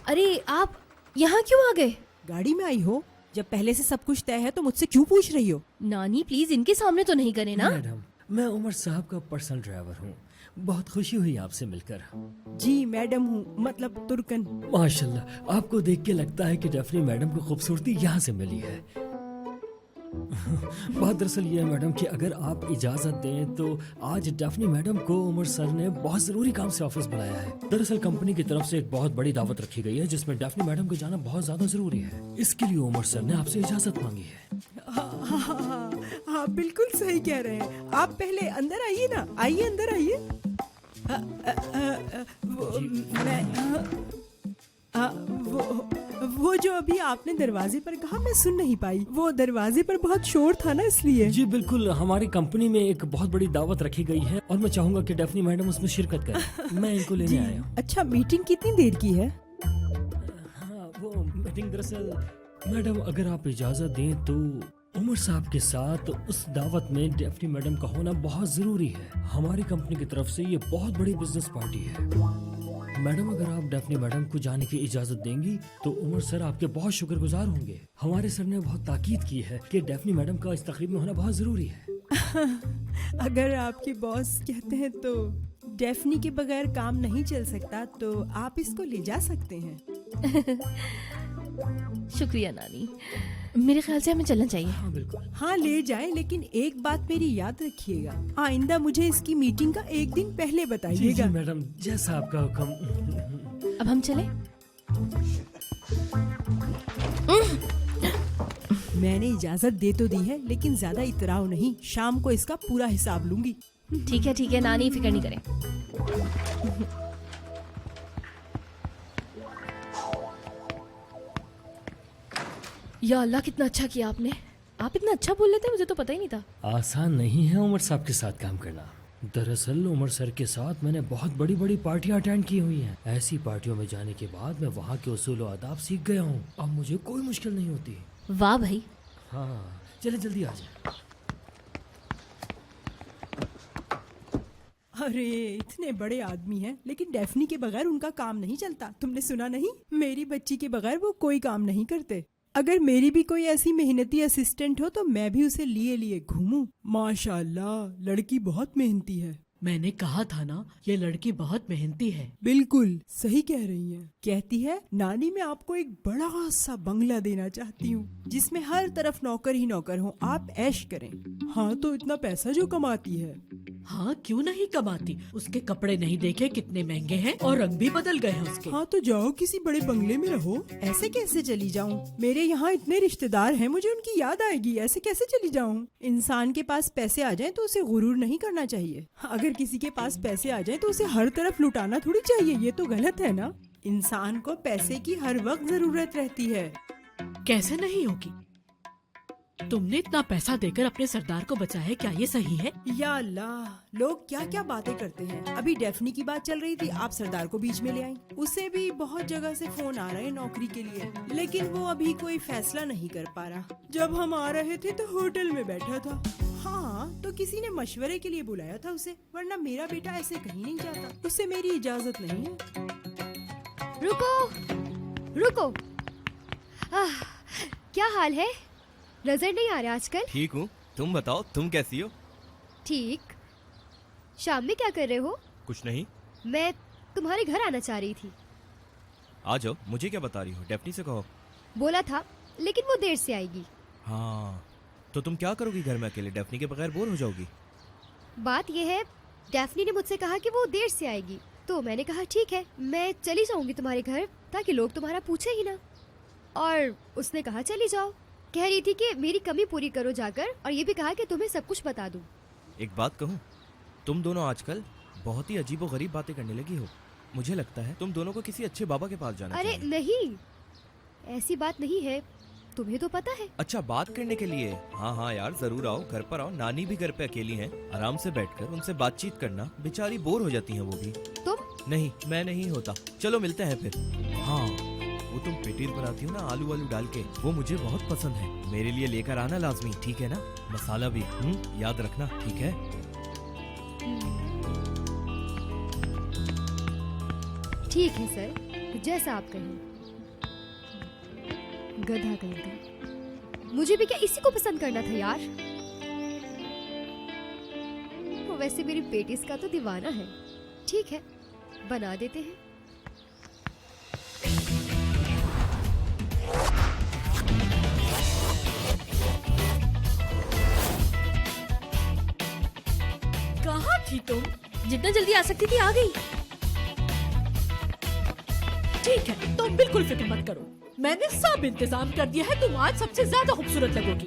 अरे आप यहाँ क्यों आ गए? गाड़ी में आई हो? जब पहले से सब कुछ तय है तो मुझसे क्यों पूछ रही हो? नानी प्लीज, इनके सामने तो नहीं करे ना। मैडम, मैं उमर साहब का पर्सनल ड्राइवर हूँ, बहुत खुशी हुई आपसे मिलकर। जी मैडम हूँ, मतलब तुर्कन। माशाल्लाह, आपको देख के लगता है कि डेफनी मैडम को खूबसूरती यहाँ से मिली है। बात दरअसल ये है मैडम कि अगर आप इजाज़त दें तो आज डेफनी मैडम को उमर सर ने बहुत ज़रूरी काम से ऑफिस बुलाया है। दरअसल कंपनी की तरफ से एक बहुत बड़ी दावत रखी गई है जिसमें डेफनी मैडम को जाना बहुत ज़्यादा ज़रूरी है। इसके लिए उमर सर ने आपसे इजाज़त मांगी है। हाँ, बिल्कुल सही कह रहे हैं आप। पहले अंदर आइए ना, आइए अंदर आइए। वो जो अभी आपने दरवाजे पर कहा, मैं सुन नहीं पाई। वो दरवाजे पर बहुत शोर था ना, इसलिए। जी बिल्कुल, हमारी कंपनी में एक बहुत बड़ी दावत रखी गई है और मैं चाहूंगा कि डेफनी मैडम उसमें शिरकत करें। मैं इनको लेने आया हूँ। अच्छा, मीटिंग कितनी देर की है? हाँ, वो मीटिंग दरअसल मैडम, अगर आप इजाजत दें तो उमर साहब के साथ उस दावत में डेफनी मैडम का होना बहुत जरूरी है। हमारी कंपनी की तरफ से ये बहुत बड़ी बिजनेस पार्टी है। मैडम, अगर आप डेफनी मैडम को जाने की इजाजत देंगी तो उमर सर आपके बहुत शुक्रगुजार होंगे। हमारे सर ने बहुत ताकीद की है कि डेफनी मैडम का इस तकरीब में होना बहुत जरूरी है। अगर आपके बॉस कहते हैं तो डेफनी के बगैर काम नहीं चल सकता, तो आप इसको ले जा सकते हैं। शुक्रिया नानी, मेरे ख्याल से हमें चलना चाहिए। हाँ बिल्कुल। हाँ, ले जाएं, लेकिन एक बात मेरी याद रखिएगा, आइंदा मुझे इसकी मीटिंग का एक दिन पहले बताइएगा। जी मैडम, जैसा आपका हुक्म। अब हम चले? मैंने इजाजत दे तो दी है, लेकिन ज्यादा इतराव नहीं। शाम को इसका पूरा हिसाब लूंगी। ठीक है नानी, फिक्र नहीं करें। या अल्लाह, कितना अच्छा किया आपने। आप इतना अच्छा बोल लेते हैं, मुझे तो पता ही नहीं था। आसान नहीं है उमर साहब के साथ काम करना। दरअसल उमर सर के साथ मैंने बहुत बड़ी बड़ी पार्टियां अटेंड की हुई हैं। ऐसी पार्टियों में जाने के बाद मैं वहाँ के उसूल और आदाब सीख गया हूँ। अब मुझे कोई मुश्किल नहीं होती। वाह भाई। हाँ, चले जल्दी आ जाए। अरे इतने बड़े आदमी हैं, लेकिन डेफनी के बगैर उनका काम नहीं चलता। तुमने सुना नहीं? मेरी बच्ची के बगैर वो कोई काम नहीं करते। अगर मेरी भी कोई ऐसी मेहनती असिस्टेंट हो तो मैं भी उसे लिए लिए घूमूं। माशाल्लाह, लड़की बहुत मेहनती है। मैंने कहा था ना, ये लड़की बहुत मेहनती है। बिल्कुल सही कह रही हैं। कहती है नानी मैं आपको एक बड़ा सा बंगला देना चाहती हूँ जिसमें हर तरफ नौकर ही नौकर हो, आप ऐश करें। हाँ तो इतना पैसा जो कमाती है। हाँ क्यों नहीं कमाती? उसके कपड़े नहीं देखे कितने महंगे हैं और रंग भी बदल गए हैं उसके। हाँ तो जाओ किसी बड़े बंगले में रहो। ऐसे कैसे चली जाऊँ? मेरे यहाँ इतने रिश्तेदार हैं, मुझे उनकी याद आएगी। ऐसे कैसे चली जाऊँ? इंसान के पास पैसे आ जाएं तो उसे गुरूर नहीं करना चाहिए। अगर किसी के पास पैसे आ जाएं तो उसे हर तरफ लुटाना थोड़ी चाहिए। ये तो गलत है ना। इंसान को पैसे की हर वक्त जरूरत रहती है। कैसे नहीं होगी? तुमने इतना पैसा देकर अपने सरदार को बचाया है, क्या ये सही है? या अल्लाह, लोग क्या क्या बातें करते हैं। अभी डेफनी की बात चल रही थी, आप सरदार को बीच में ले आई। उसे भी बहुत जगह से फोन आ रहे हैं नौकरी के लिए, लेकिन वो अभी कोई फैसला नहीं कर पा रहा। जब हम आ रहे थे तो होटल में बैठा था। हाँ तो किसी ने मशवरे के लिए बुलाया था उसे, वरना मेरा बेटा ऐसे कहीं नहीं जाता। उससे मेरी इजाजत नहीं है। रुको। क्या हाल है? नजर नहीं आ रहा आजकल। ठीक हूँ, तुम बताओ, तुम कैसी हो? ठीक। शाम में क्या कर रहे हो? कुछ नहीं। मैं तुम्हारे घर आना चाह रही थी। आ जाओ, मुझे क्या बता रही हो? डेफनी से कहो। बोला था, लेकिन वो देर से आएगी। हाँ तो तुम क्या करोगी घर में अकेले? डेफनी के बगैर बोर हो जाओगी। बात यह है, डेफनी ने मुझसे कहा कि वो देर से आएगी, तो मैंने कहा ठीक है, मैं चली जाऊंगी तुम्हारे घर ताकि लोग तुम्हारा पूछे ही ना। और उसने कहा चली जाओ। कह रही थी कि मेरी कमी पूरी करो जाकर, और ये भी कहा कि तुम्हें सब कुछ बता दूं। एक बात कहूँ, तुम दोनों आजकल बहुत ही अजीबो गरीब बातें करने लगी हो। मुझे लगता है तुम दोनों को किसी अच्छे बाबा के पास जाना अरे चाहिए। नहीं, ऐसी बात नहीं है, तुम्हें तो पता है। अच्छा, बात करने के लिए? हाँ हाँ यार, जरूर आओ, घर पर आओ। नानी भी घर पे अकेली हैं, आराम से बैठकर उनसे बातचीत करना। बेचारी बोर हो जाती हैं वो भी। तुम? नहीं, मैं नहीं होता। चलो मिलते हैं फिर। हाँ, वो तुम पेटीज बनाती हो ना आलू वालू डाल के, वो मुझे बहुत पसंद है। मेरे लिए लेकर आना लाजमी, ठीक है ना? मसाला भी याद रखना, ठीक है? ठीक है सर, जैसा आप कहें। गधा कहीं का। मुझे भी क्या इसी को पसंद करना था यार। वो वैसे मेरी बेटी इसका तो दीवाना है। ठीक है, बना देते हैं। कहाँ थी तुम? जितना जल्दी आ सकती थी आ गई। ठीक है, तुम बिल्कुल फिक्र मत करो, मैंने सब इंतजाम कर दिया है। तुम आज सबसे ज्यादा खूबसूरत लगोगी।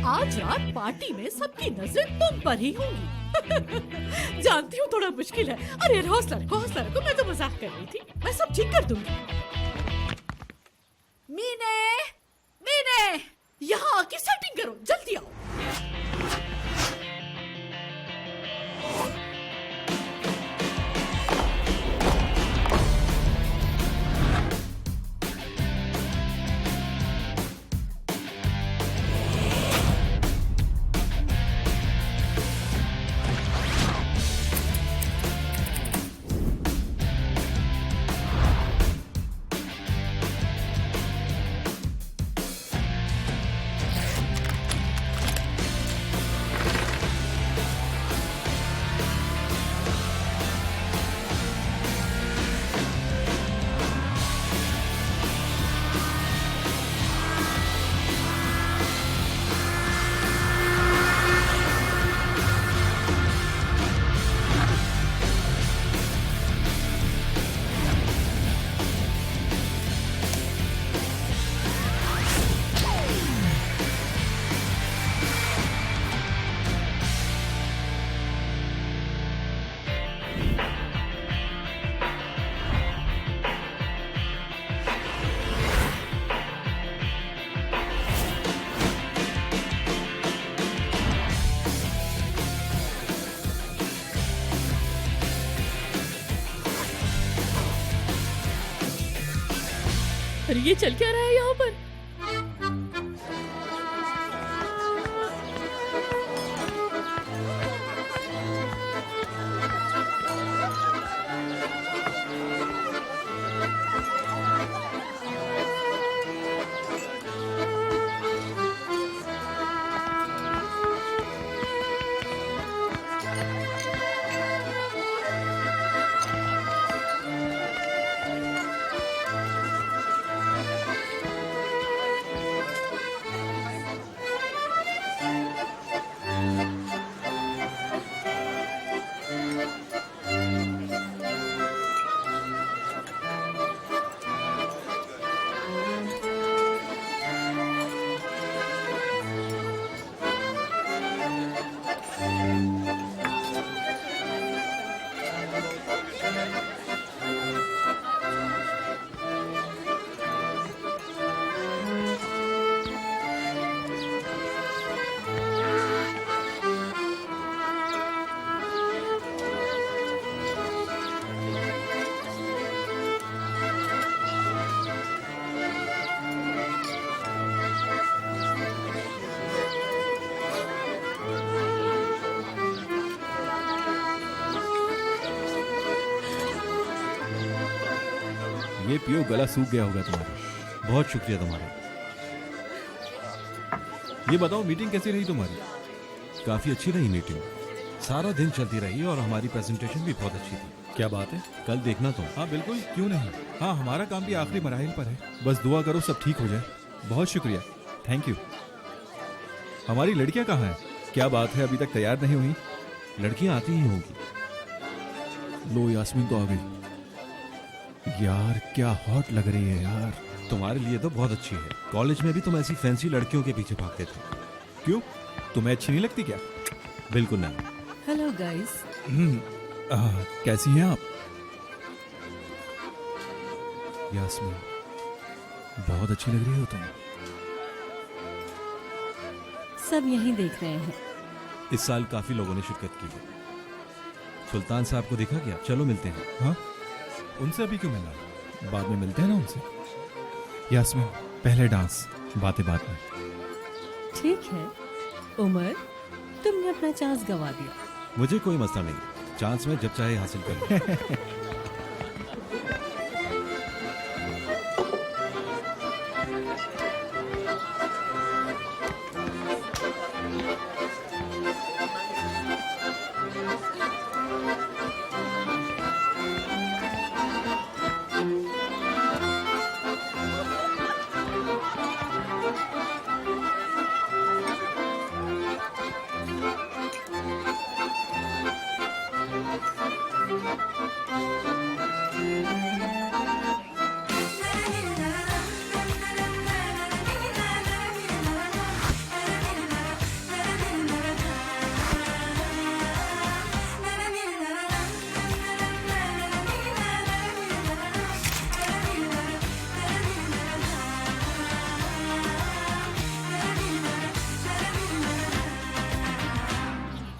आज रात पार्टी में सबकी नजरें तुम पर ही होंगी। जानती हूँ थोड़ा मुश्किल है। अरे हौसला रखो, मैं तो मजाक कर रही थी। मैं सब ठीक कर दूंगी। मीने, यहाँ आके सेटिंग करो, जल्दी आओ। अरे ये चल क्या रहा है यहाँ पर? ये पियो, गला सूख गया होगा तुम्हारा। बहुत शुक्रिया तुम्हारा। ये बताओ मीटिंग कैसी रही तुम्हारी? काफी अच्छी रही मीटिंग, सारा दिन चलती रही और हमारी प्रेजेंटेशन भी बहुत अच्छी थी। क्या बात है? कल देखना तुम। हाँ बिल्कुल, क्यों नहीं। हाँ, हमारा काम भी आखिरी मराहिल पर है, बस दुआ करो सब ठीक हो जाए। बहुत शुक्रिया, थैंक यू। हमारी लड़कियां कहाँ हैं? क्या बात है, अभी तक तैयार नहीं हुई? लड़कियां आती ही होंगी। लो, यास्मीन तो आ गई। यार क्या हॉट लग रही है यार। तुम्हारे लिए तो बहुत अच्छी है, कॉलेज में भी तुम ऐसी फैंसी लड़कियों के पीछे भागते थे। क्यों, तुम्हें अच्छी नहीं लगती क्या? बिल्कुल नहीं। Hello guys. कैसी हैं आप? यास्मीन, बहुत अच्छी लग रही हो तुम। सब यहीं देख रहे हैं। इस साल काफी लोगों ने शिरकत की है। सुल्तान साहब को देखा क्या? चलो मिलते हैं। हाँ, उनसे अभी क्यों मिलना, बाद में मिलते हैं ना उनसे। यास्मीन, पहले डांस, बातें बाद में। ठीक है उमर, तुमने अपना चांस गवा दिया। मुझे कोई मसला नहीं, चांस में जब चाहे हासिल कर लूं।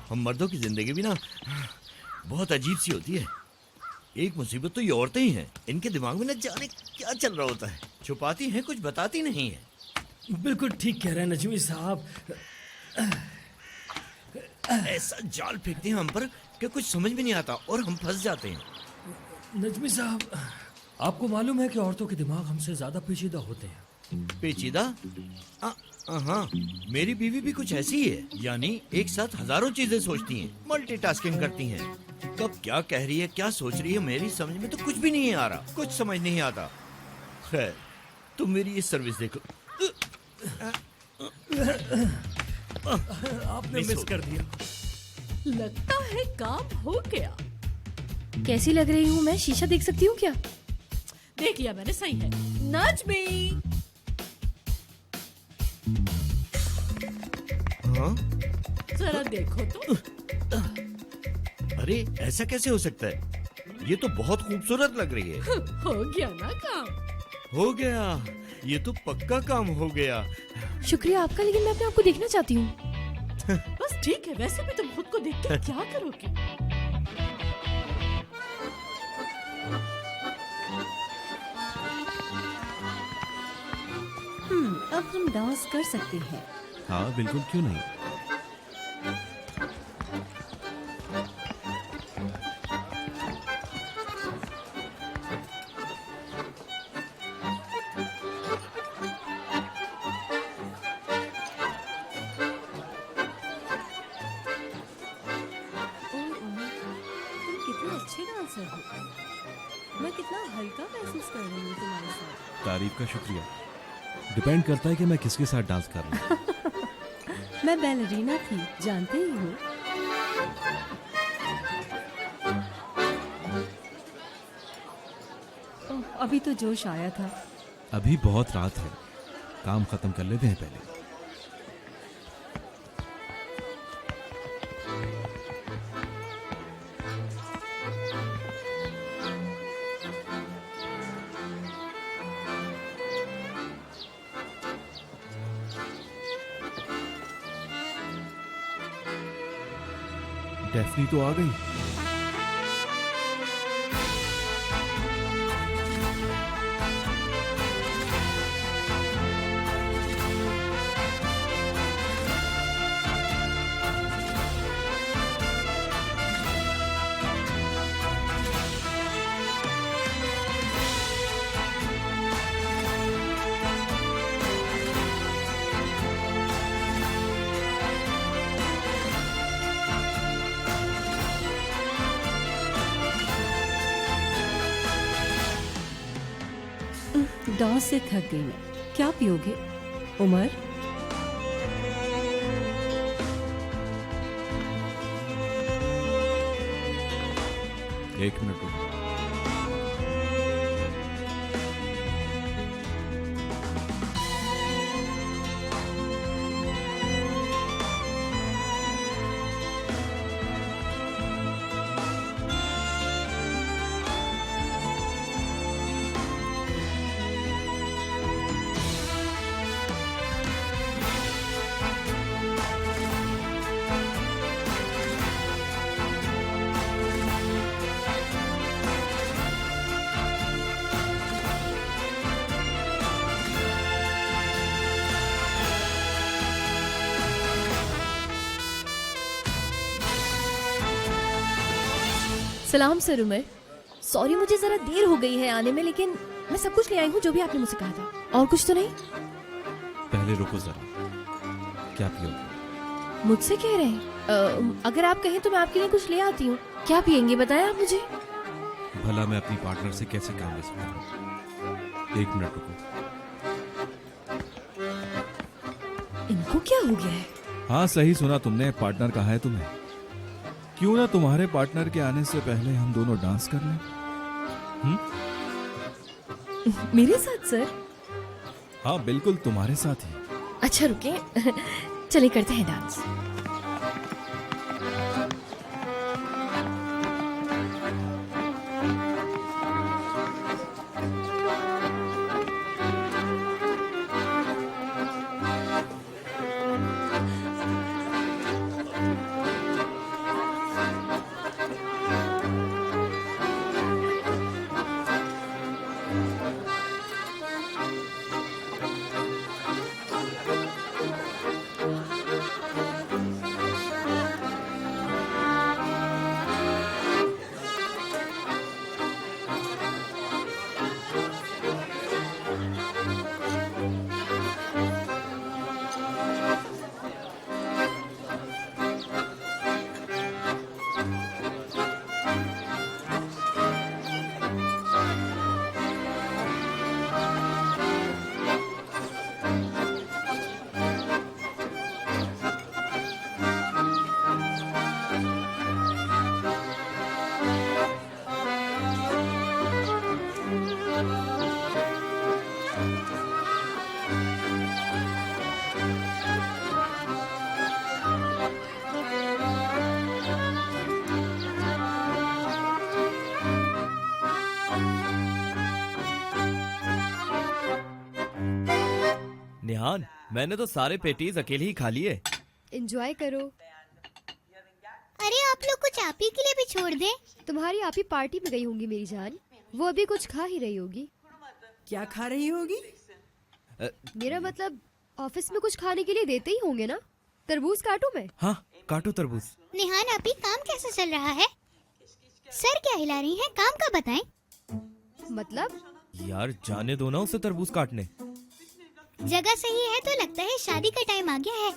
हम मर्दों की जिंदगी भी ना बहुत अजीब सी होती है। एक मुसीबत तो ये औरतें ही हैं, इनके दिमाग में न जाने क्या चल रहा होता है, छुपाती हैं कुछ, बताती नहीं है। बिल्कुल ठीक कह रहे हैं नजमी साहब। ऐसा जाल फेंकते हैं हम पर कि कुछ समझ में नहीं आता और हम फंस जाते हैं। नजमी साहब, आपको मालूम है कि औरतों के दिमाग हमसे ज्यादा पेचीदा होते हैं। पेचीदा? हाँ, मेरी बीवी भी कुछ ऐसी ही है, यानी एक साथ हजारों चीजें सोचती हैं, मल्टीटास्किंग करती हैं। कब क्या कह रही है, क्या सोच रही है, मेरी समझ में तो कुछ भी नहीं आ रहा, कुछ समझ नहीं आता। खैर, तुम मेरी ये सर्विस देखो। आपने मिस कर दिया। लगता है काम हो गया। कैसी लग रही हूँ मैं? शीशा देख सकती हूँ क्या? देख लिया मैंने, सही है। नजमी, हाँ? जरा देखो तो। अरे ऐसा कैसे हो सकता है, ये तो बहुत खूबसूरत लग रही है। हो गया ना काम। हो गया, ये तो पक्का काम हो गया। शुक्रिया आपका, लेकिन मैं अपने आप को देखना चाहती हूँ। बस ठीक है, वैसे भी तुम खुद को देख के क्या करोगे? अब हम डांस कर सकते हैं। हाँ बिल्कुल, क्यों नहीं। कितने अच्छे डांसर हो। मैं कितना हल्का महसूस कर रही हूँ तुम्हारे साथ। तारीफ का शुक्रिया। डिपेंड करता है कि मैं किसके साथ डांस कर रहा हूँ। मैं बैलरीना थी, जानते ही हो। अभी तो जोश आया था। अभी बहुत रात है, काम खत्म कर लेते हैं पहले। डेफनी तो आ गई। डांस से थक गई मैं। क्या पियोगे उमर? एक मिनट रुको। सलाम सर उमर। सॉरी मुझे जरा देर हो गई है आने में, लेकिन मैं सब कुछ ले आई हूँ जो भी आपने मुझसे कहा था। और कुछ तो नहीं? पहले रुको जरा, क्या पियोगे? मुझसे कह रहे हैं? अगर आप कहें तो मैं आपके लिए कुछ ले आती हूँ। क्या पियेंगे बताएं आप मुझे। भला मैं अपनी पार्टनर से कैसे काम ले सकता हूँ? एक मिनट रुको। इनको क्या हो गया है? हाँ सही सुना तुमने, पार्टनर कहा है तुम्हें। क्यों ना तुम्हारे पार्टनर के आने से पहले हम दोनों डांस कर लें? मेरे साथ सर? हाँ बिल्कुल तुम्हारे साथ ही। अच्छा रुके, चले करते हैं डांस। निहान, मैंने तो सारे पेटीज अकेले ही खा लिए। एंजॉय करो। अरे आप लोग कुछ आप ही के लिए भी छोड़ दें। तुम्हारी आप ही पार्टी में गई होंगी मेरी जान, वो अभी कुछ खा ही रही होगी। क्या खा रही होगी? मेरा मतलब ऑफिस में कुछ खाने के लिए देते ही होंगे ना। तरबूज काटूं मैं? हाँ काटो तरबूज। निहान आप ही काम कैसा चल रहा है? सर क्या हिला रही हैं? काम का बताएं। मतलब? यार जाने दो ना उसे तरबूज काटने। जगह सही है तो लगता है शादी का टाइम आ गया है।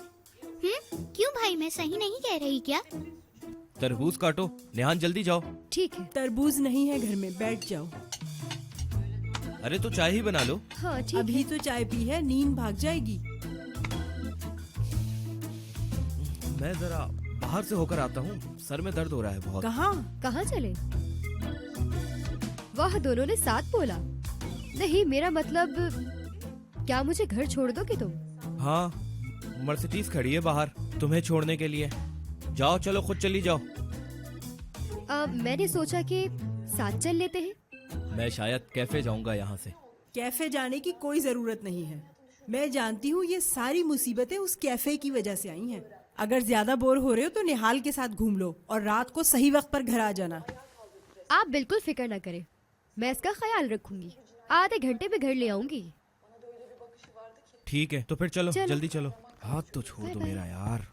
क्यों भाई, मैं सही नहीं कह रही क्या? तरबूज काटो। निहान जल्दी जाओ। ठीक है। तरबूज नहीं है घर में, बैठ जाओ। अरे तो चाय ही बना लो। हाँ ठीक अभी है। तो चाय पी है, नींद भाग जाएगी। मैं जरा बाहर से होकर आता हूँ, सर में दर्द हो रहा है बहुत। कहाँ चले? वाह, दोनों ने साथ बोला। नहीं मेरा मतलब, क्या मुझे घर छोड़ दोगे तुम? हाँ, मर्सिडीज खड़ी है बाहर तुम्हें छोड़ने के लिए। जाओ चलो, खुद चली जाओ। मैंने सोचा कि साथ चल लेते हैं। मैं शायद कैफे जाऊंगा यहाँ से। कैफे जाने की कोई जरूरत नहीं है। मैं जानती हूँ ये सारी मुसीबतें उस कैफे की वजह से आई हैं। अगर ज्यादा बोर हो रहे हो तो निहाल के साथ घूम लो और रात को सही वक्त पर घर आ जाना। आप बिल्कुल फिक्र ना करें, मैं इसका ख्याल रखूंगी। आधे घंटे में घर ले आऊंगी। ठीक है तो फिर चलो, चलो। जल्दी चलो। हाथ तो छोड़ दो मेरा यार।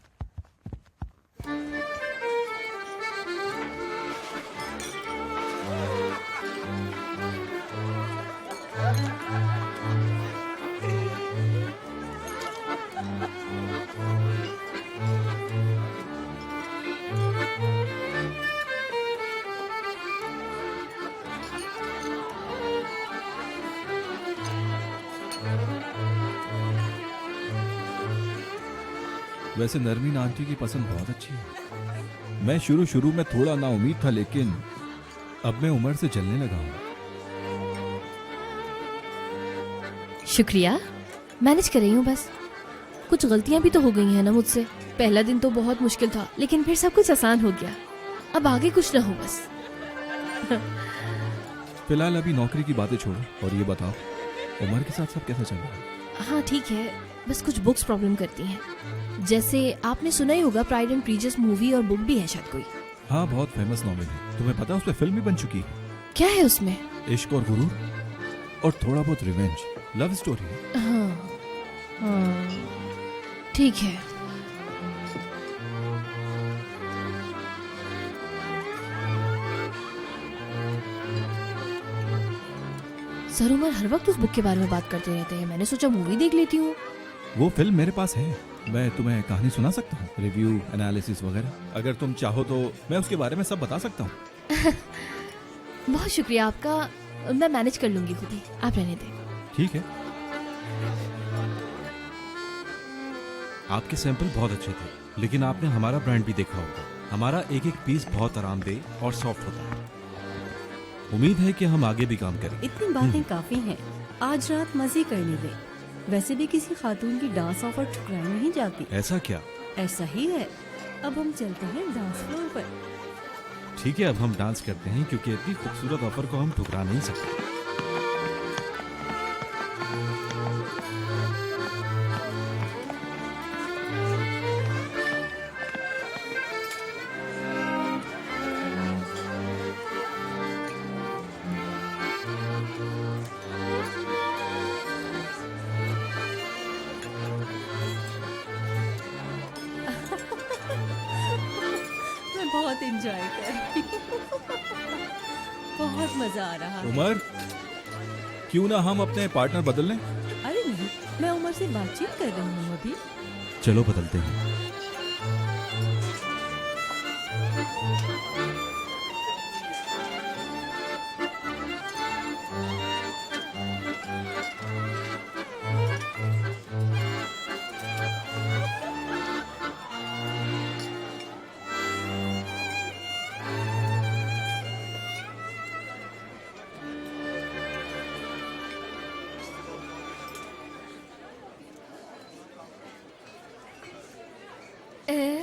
वैसे नरमीन आंटी की पसंद बहुत अच्छी है। मैं शुरू में थोड़ा नाउम्मीद था, लेकिन अब मैं उमर से जलने लगा हूँ। शुक्रिया, मैनेज कर रही हूँ बस। कुछ गलतियाँ भी तो हो गई हैं ना मुझसे। पहला दिन तो बहुत मुश्किल था, लेकिन फिर सब कुछ आसान हो गया। अब आगे कुछ ना हो बस। फिलहाल अभी नौकरी की बातें छोड़ो और ये बताओ, उमर के साथ सब कैसा चल रहा है? हाँ ठीक है, बस कुछ बुक्स प्रॉब्लम करती हैं। जैसे आपने सुना ही होगा, प्राइड एंड प्रीजुडिस मूवी और बुक भी है शायद कोई। हाँ, बहुत फेमस नॉवेल है। तुम्हें पता है उस पर फिल्म भी बन चुकी है। क्या है उसमें? इश्क और गुरूर और थोड़ा बहुत रिवेंज, लव स्टोरी है। हाँ, ठीक है। सर उमर हर वक्त उस बुक के बारे में बात करते रहते हैं। मैंने सोचा मूवी देख लेती हूँ। वो फिल्म मेरे पास है, मैं तुम्हें कहानी सुना सकता हूँ, रिव्यू, एनालिसिस वगैरह। अगर तुम चाहो तो मैं उसके बारे में सब बता सकता हूँ। बहुत शुक्रिया आपका, मैं मैनेज कर लूंगी खुद ही, आप रहने दें। ठीक है। आपके सैंपल बहुत अच्छे थे, लेकिन आपने हमारा ब्रांड भी देखा होगा। हमारा एक एक पीस बहुत आरामदेह और सॉफ्ट होता है। उम्मीद है कि हम आगे भी काम करें। इतनी बातें काफी हैं। आज रात मजे करने दे। वैसे भी किसी खातून की डांस ऑफर ठुकराई नहीं जाती। ऐसा क्या? ऐसा ही है। अब हम चलते हैं डांस फ्लोर पर। ठीक है, अब हम डांस करते हैं, क्योंकि इतनी खूबसूरत ऑफर को हम ठुकरा नहीं सकते। मैं बहुत एंजॉय कर रही हूँ। बहुत मजा आ रहा है। उमर, क्यों ना हम अपने पार्टनर बदल लें? अरे नहीं, मैं उमर से बातचीत कर रही हूँ अभी। चलो बदलते हैं।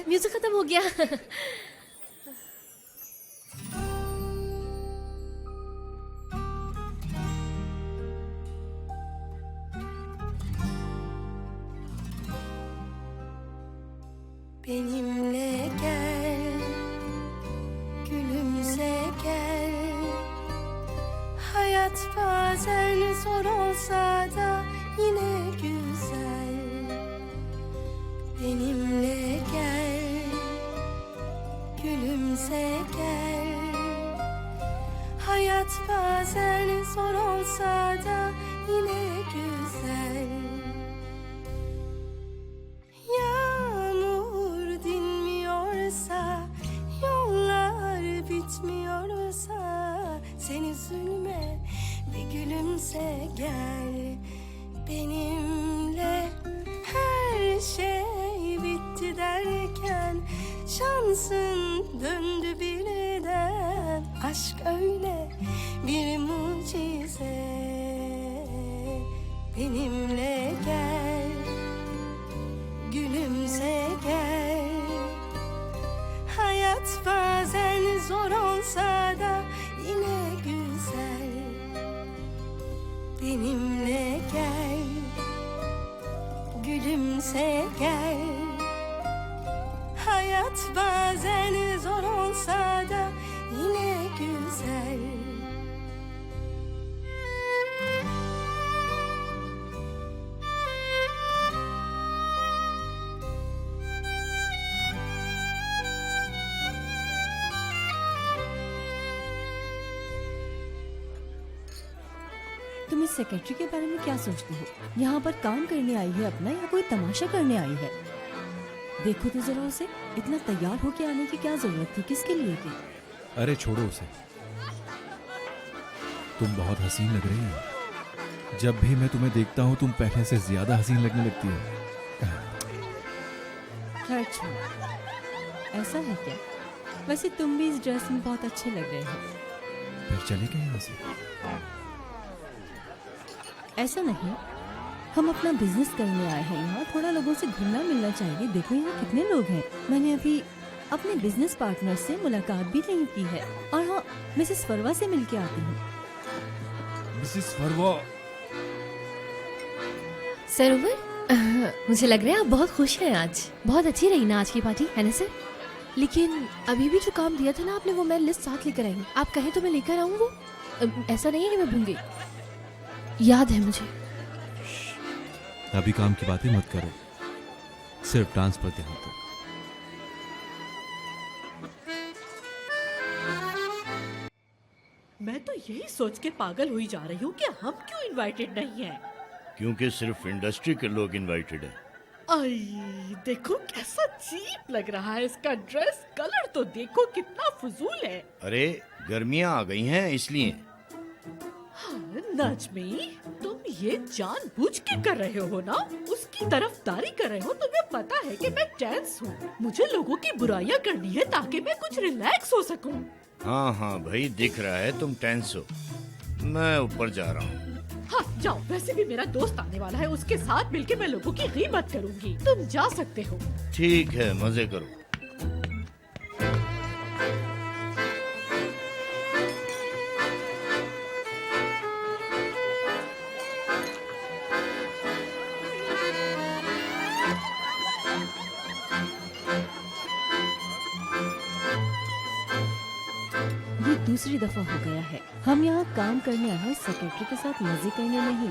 म्यूजिक खत्म हो गया। Benimle gel, gülümse gel. Hayat bazen zor olsa da yine güzel. Benimle gel, gülümse gel. Hayat bazen zor olsa da yine güzel. Yağmur dinmiyorsa, yollar bitmiyorsa, sen üzülme, bir gülümse gel. Benimle her şey bitti derken şansın döndü birden. Aşk öyle bir mucize. Benimle gel, gülümse gel. Hayat bazen zor olsa da yine güzel. Benimle gel, gülümse gel. Hayat bazen zor olsa da yine güzel. तुम इस secretary के बारे में क्या सोचती हो? यहाँ पर काम करने आई है अपना, या कोई तमाशा करने आई है? देखो तो जरा उसे, इतना तैयार होके आने की क्या जरूरत थी? किसके लिए की? अरे छोड़ो उसे, तुम बहुत हसीन लग रही हो। जब भी मैं तुम्हें देखता हूँ तुम पहले से ज्यादा हसीन लगने लगती हो। खैर छोड़ो, ऐसा है क्या? वैसे तुम भी इस ड्रेस में बहुत अच्छे लग रहे हो। फिर चले गए यहाँ से। ऐसा नहीं, हम अपना बिजनेस करने आए हैं यहाँ, थोड़ा लोगों से घुलना मिलना चाहिए। देखो यहाँ कितने लोग हैं। मैंने अभी अपने बिजनेस पार्टनर से मुलाकात भी नहीं की है। और हाँ, मिसेस फरवा से मिलके आती हूँ। मिसेस फरवा, सर उमर, मुझे लग रहा है आप बहुत खुश हैं आज। बहुत अच्छी रही ना आज की पार्टी, है ना सर? लेकिन अभी भी जो काम दिया था ना आपने, वो मैं लिस्ट साथ लेकर आई हूँ। आप कहें तो मैं लेकर आऊँ वो? ऐसा नहीं है कि मैं भूल गई, याद है मुझे। अभी काम की बातें मत करो, सिर्फ डांस पर ध्यान दो। मैं तो यही सोच के पागल हुई जा रही हूँ कि हम क्यों इनवाइटेड नहीं हैं। क्योंकि सिर्फ इंडस्ट्री के लोग इनवाइटेड हैं। आई देखो कैसा चीप लग रहा है इसका ड्रेस, कलर तो देखो कितना फजूल है। अरे गर्मियाँ आ गई हैं इसलिए। हाँ, नजमी, तुम ये जानबूझ के कर रहे हो ना, उसकी तरफदारी कर रहे हो। तुम्हें पता है कि मैं टेंस हूँ, मुझे लोगों की बुराइयां करनी है ताकि मैं कुछ रिलैक्स हो सकूं। हाँ हाँ भाई, दिख रहा है तुम टेंस हो। मैं ऊपर जा रहा हूँ। हाँ जाओ, वैसे भी मेरा दोस्त आने वाला है, उसके साथ मिलके मैं लोगों की गीबत करूंगी। तुम जा सकते हो। ठीक है, मजे करो। ये दूसरी दफा हो गया है। हम यहाँ काम करने आए हैं, सेक्रेटरी के साथ मजे करने नहीं।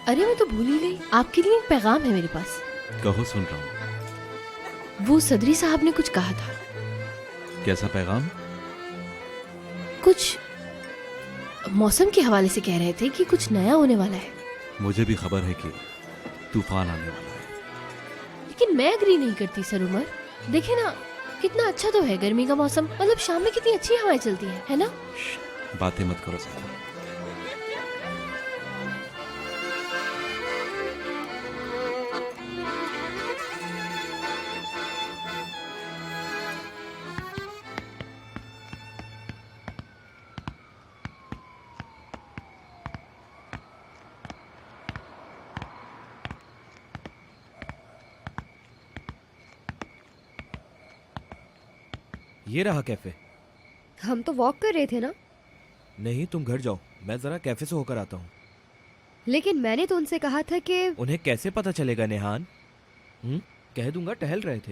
अरे मैं तो भूल ही गई, आपके लिए एक पैगाम है मेरे पास। कहो, सुन रहा हूँ। वो सदरी साहब ने कुछ कहा था। कैसा पैगाम? कुछ मौसम के हवाले से कह रहे थे कि कुछ नया होने वाला है। मुझे भी खबर है कि तूफान आने वाला है। लेकिन मैं एग्री नहीं करती सर उमर। देखे ना, कितना अच्छा तो है गर्मी का मौसम, मतलब शाम में कितनी अच्छी हवाएं चलती है ना? बातें मत करो ज़्यादा। ये रहा कैफे। हम तो वॉक कर रहे थे ना। नहीं, तुम घर जाओ, मैं जरा कैफे से होकर आता हूँ। लेकिन मैंने तो उनसे कहा था कि उन्हें कैसे पता चलेगा नेहान? कह दूंगा टहल रहे थे।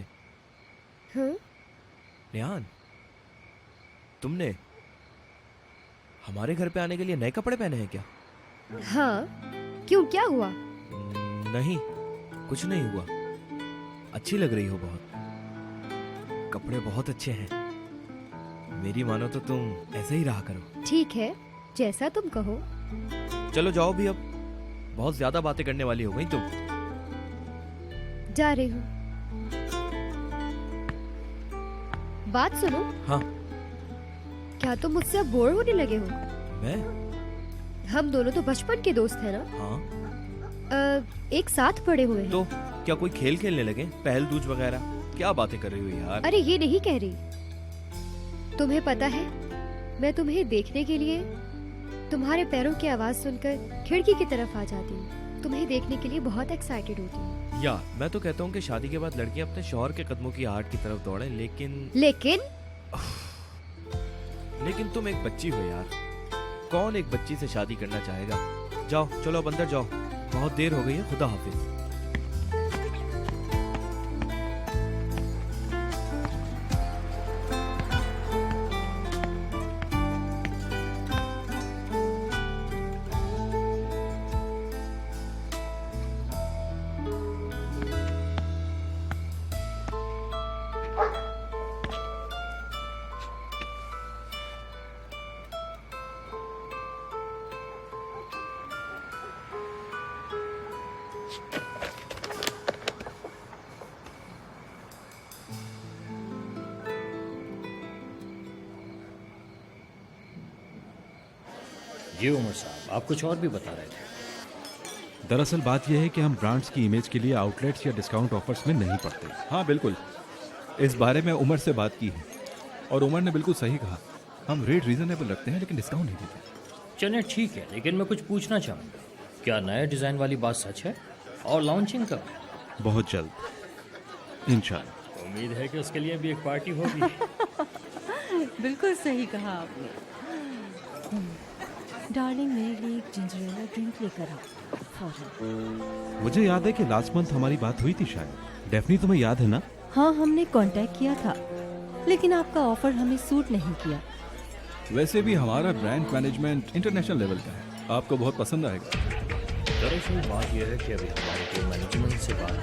हाँ? नेहान, तुमने हमारे घर पे आने के लिए नए कपड़े पहने हैं क्या? हाँ, क्यों, क्या हुआ? नहीं, कुछ नहीं हुआ। अच्छी लग रही हो बहुत, कपड़े बहुत अच्छे हैं। मेरी मानो तो तुम ऐसे ही रहा करो। ठीक है, जैसा तुम कहो। चलो जाओ भी, अब बहुत ज्यादा बातें करने वाली हो गई तुम। जा रही हूँ। बात सुनो। हाँ। क्या तुम मुझसे अब बोर होने लगे हो? मैं? हम दोनों तो बचपन के दोस्त हैं ना? हाँ। एक साथ पढ़े हुए हैं। तो क्या कोई खेल खेलने लगे, पहल दूज वगैरह? क्या बातें कर रही हो यार? अरे ये नहीं कह रही। तुम्हें पता है, मैं तुम्हें देखने के लिए तुम्हारे पैरों की आवाज सुनकर खिड़की की तरफ आ जाती हूँ। तुम्हें देखने के लिए बहुत एक्साइटेड होती हूँ। या मैं तो कहता हूँ कि शादी के बाद लड़कियां अपने शौहर के कदमों की आहट की तरफ दौड़े, लेकिन तुम एक बच्ची हो यार। कौन एक बच्ची से शादी करना चाहेगा? जाओ, चलो अब अंदर जाओ, बहुत देर हो गई है। खुदा हाफिज। जी उमर साहब, आप कुछ और भी बता रहे थे। दरअसल बात यह है कि हम ब्रांड्स की इमेज के लिए आउटलेट्स या डिस्काउंट ऑफर्स में नहीं पड़ते। हाँ बिल्कुल, इस बारे में उमर से बात की है और उमर ने बिल्कुल सही कहा। हम रेट रीजनेबल रखते हैं लेकिन डिस्काउंट नहीं देते। चलिए ठीक है, लेकिन मैं कुछ पूछना चाहूँगा, क्या नया डिज़ाइन वाली बात सच है? और लॉन्चिंग कब? बहुत जल्द इंशाल्लाह। उम्मीद है कि उसके लिए भी एक पार्टी होगी। बिल्कुल सही कहा आपने। डार्लिंग, मेरे लिए एक जिंजर एले ड्रिंक लेकर आओ फौरन। मुझे याद है कि लास्ट मंथ हमारी बात हुई थी शायद। डेफनी तुम्हें याद है ना? हाँ, हमने कांटेक्ट किया था, लेकिन आपका ऑफर हमें सूट नहीं किया। वैसे भी हमारा ब्रांड मैनेजमेंट इंटरनेशनल लेवल का है, आपको बहुत पसंद आएगा। दरअसल बात यह है कि अभी हमारे टीम मैनेजमेंट से बात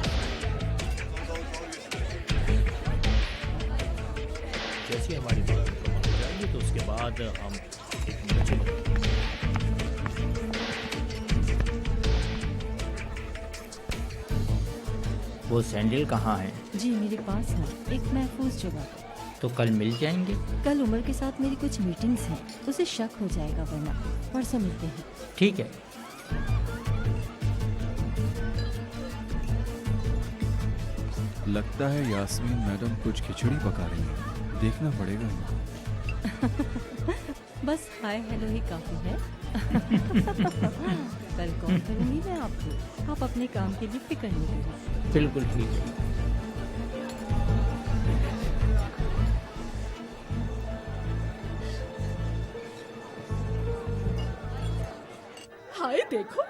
जैसी हमारी बात हो जाएगी तो उसके बाद हम एक मैनेजमेंट। वो सैंडल कहाँ है? जी मेरे पास है, एक महफूज जगह। तो कल मिल जाएंगे? कल उमर के साथ मेरी कुछ मीटिंग्स हैं, उसे शक हो जाएगा, वरना परसों मिलते हैं। ठीक है। लगता है यास्मीन मैडम कुछ खिचड़ी पका रही है, देखना पड़ेगा। बस हाय हेलो ही काफी है। कल कॉल करूंगी मैं आपको, आप अपने काम के लिए फिक्र नहीं करें। बिल्कुल ठीक है। हाय देखो,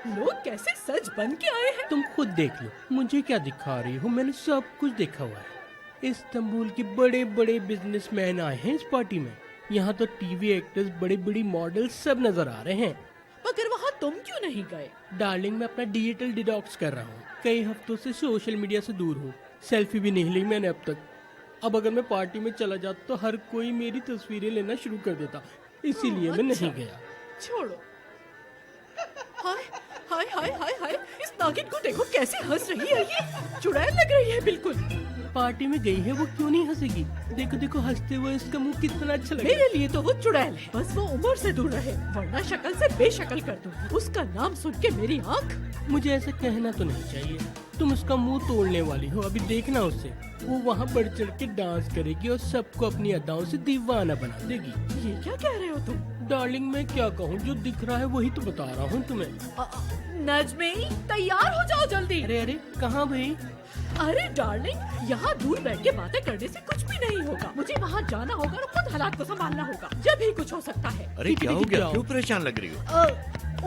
लोग कैसे सच बन के आए हैं। तुम खुद देख लो, मुझे क्या दिखा रही हो? मैंने सब कुछ देखा हुआ है। इस्तांबुल के बड़े बड़े बिजनेसमैन आए हैं इस पार्टी में। यहाँ तो टीवी एक्टर्स, बड़े बड़ी मॉडल्स सब नजर आ रहे हैं। मगर वहाँ तुम क्यों नहीं गए? डार्लिंग, मैं अपना डिजिटल डिटॉक्स कर रहा हूँ। कई हफ्तों से सोशल मीडिया से दूर हूँ। सेल्फी भी नहीं ली मैंने अब तक। अब अगर मैं पार्टी में चला जाता तो हर कोई मेरी तस्वीरें लेना शुरू कर देता, इसीलिए मैं नहीं गया। छोड़ो। हाय हाय हाय हाय हाय, इस नागिन को देखो कैसे हंस रही है, ये चुड़ैल लग रही है बिल्कुल। पार्टी में गई है, वो क्यों नहीं हंसेगी? देखो देखो, हंसते हुए इसका मुंह कितना अच्छा लगे। मेरे लिए तो वो चुड़ैल है, बस वो उम्र से दूर रहे, वरना शक्ल से बेशक्ल कर दूंगी। उसका नाम सुन के मेरी आँख। मुझे ऐसा कहना तो नहीं चाहिए, तुम उसका मुंह तोड़ने वाली हो। अभी देखना उसे, वो वहाँ बढ़ चढ़ के डांस करेगी और सबको अपनी अदाओं से दीवाना बना देगी। ये क्या कह रहे हो तुम? डार्लिंग, मैं क्या कहूँ, जो दिख रहा है वही तो बता रहा हूँ तुम्हें। नजमी, तैयार हो जाओ जल्दी। अरे अरे, कहाँ भाई? अरे डार्लिंग, यहाँ दूर बैठ के बातें करने से कुछ भी नहीं होगा। मुझे वहाँ जाना होगा और खुद हालात को संभालना होगा, जब ही कुछ हो सकता है। अरे क्या हो गया, क्यों परेशान लग रही हो?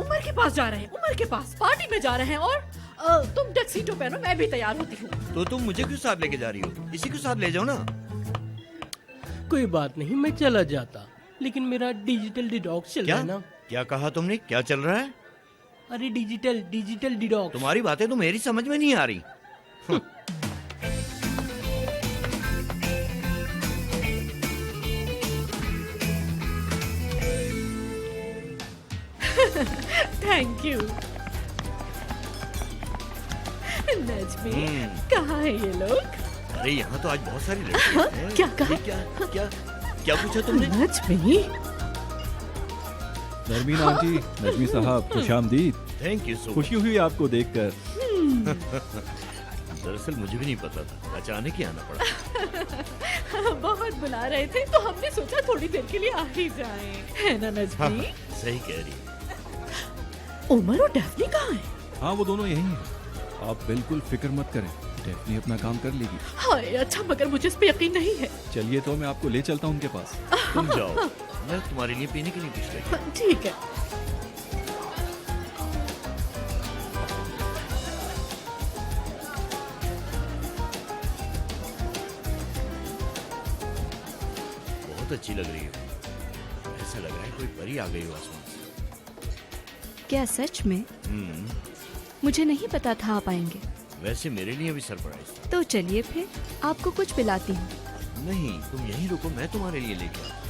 उमर के पास जा रहे हैं, उमर के पास पार्टी में जा रहे हैं। और तुम टक्सीडो पहनो, मैं भी तैयार होती हूँ। तो तुम मुझे क्यों साथ लेके जा रही हो? इसी को साथ ले जाओ ना। कोई बात नहीं, मैं चला जाता, लेकिन मेरा डिजिटल डिटॉक्स चल रहा है ना। क्या कहा तुमने? क्या चल रहा है? अरे डिजिटल डिटॉक्स। तुम्हारी बातें तो मेरी समझ में नहीं आ रही। Thank you. नजमी, कहाँ है ये लोग? अरे यहाँ तो आज बहुत सारी लड़कियाँ हैं। क्या कहा? क्या पूछा तुमने? नजमी। नरमीन आंटी, नजमी साहब, खुशामदीद। Thank you so. खुशी हुई आपको देखकर। दरअसल मुझे भी नहीं पता था, अचानक ही आना पड़ा। बहुत बुला रहे थे तो हमने सोचा थोड़ी देर के लिए आ ही जाएं, है ना नजमी? सही कह रही है। उमर और डेफनी कहाँ हैं? हाँ, वो दोनों यही हैं। आप बिल्कुल फिक्र मत करें, डेफनी अपना काम कर लेगी। हाय अच्छा, मगर मुझे इस पे यकीन नहीं है। चलिए तो मैं आपको ले चलता हूँ उनके पास। तुम जाओ, मैं तुम्हारे लिए पीने के लिए कुछ लेके आता हूँ। ठीक है। बहुत अच्छी लग रही हो, ऐसा लग रहा है कोई परी आ गई हो आसमान से। क्या सच में? मुझे नहीं पता था आप आएंगे। वैसे मेरे लिए भी सरप्राइज था। तो चलिए फिर आपको कुछ पिलाती हूँ। नहीं, तुम यहीं रुको, मैं तुम्हारे लिए लेके आता हूँ।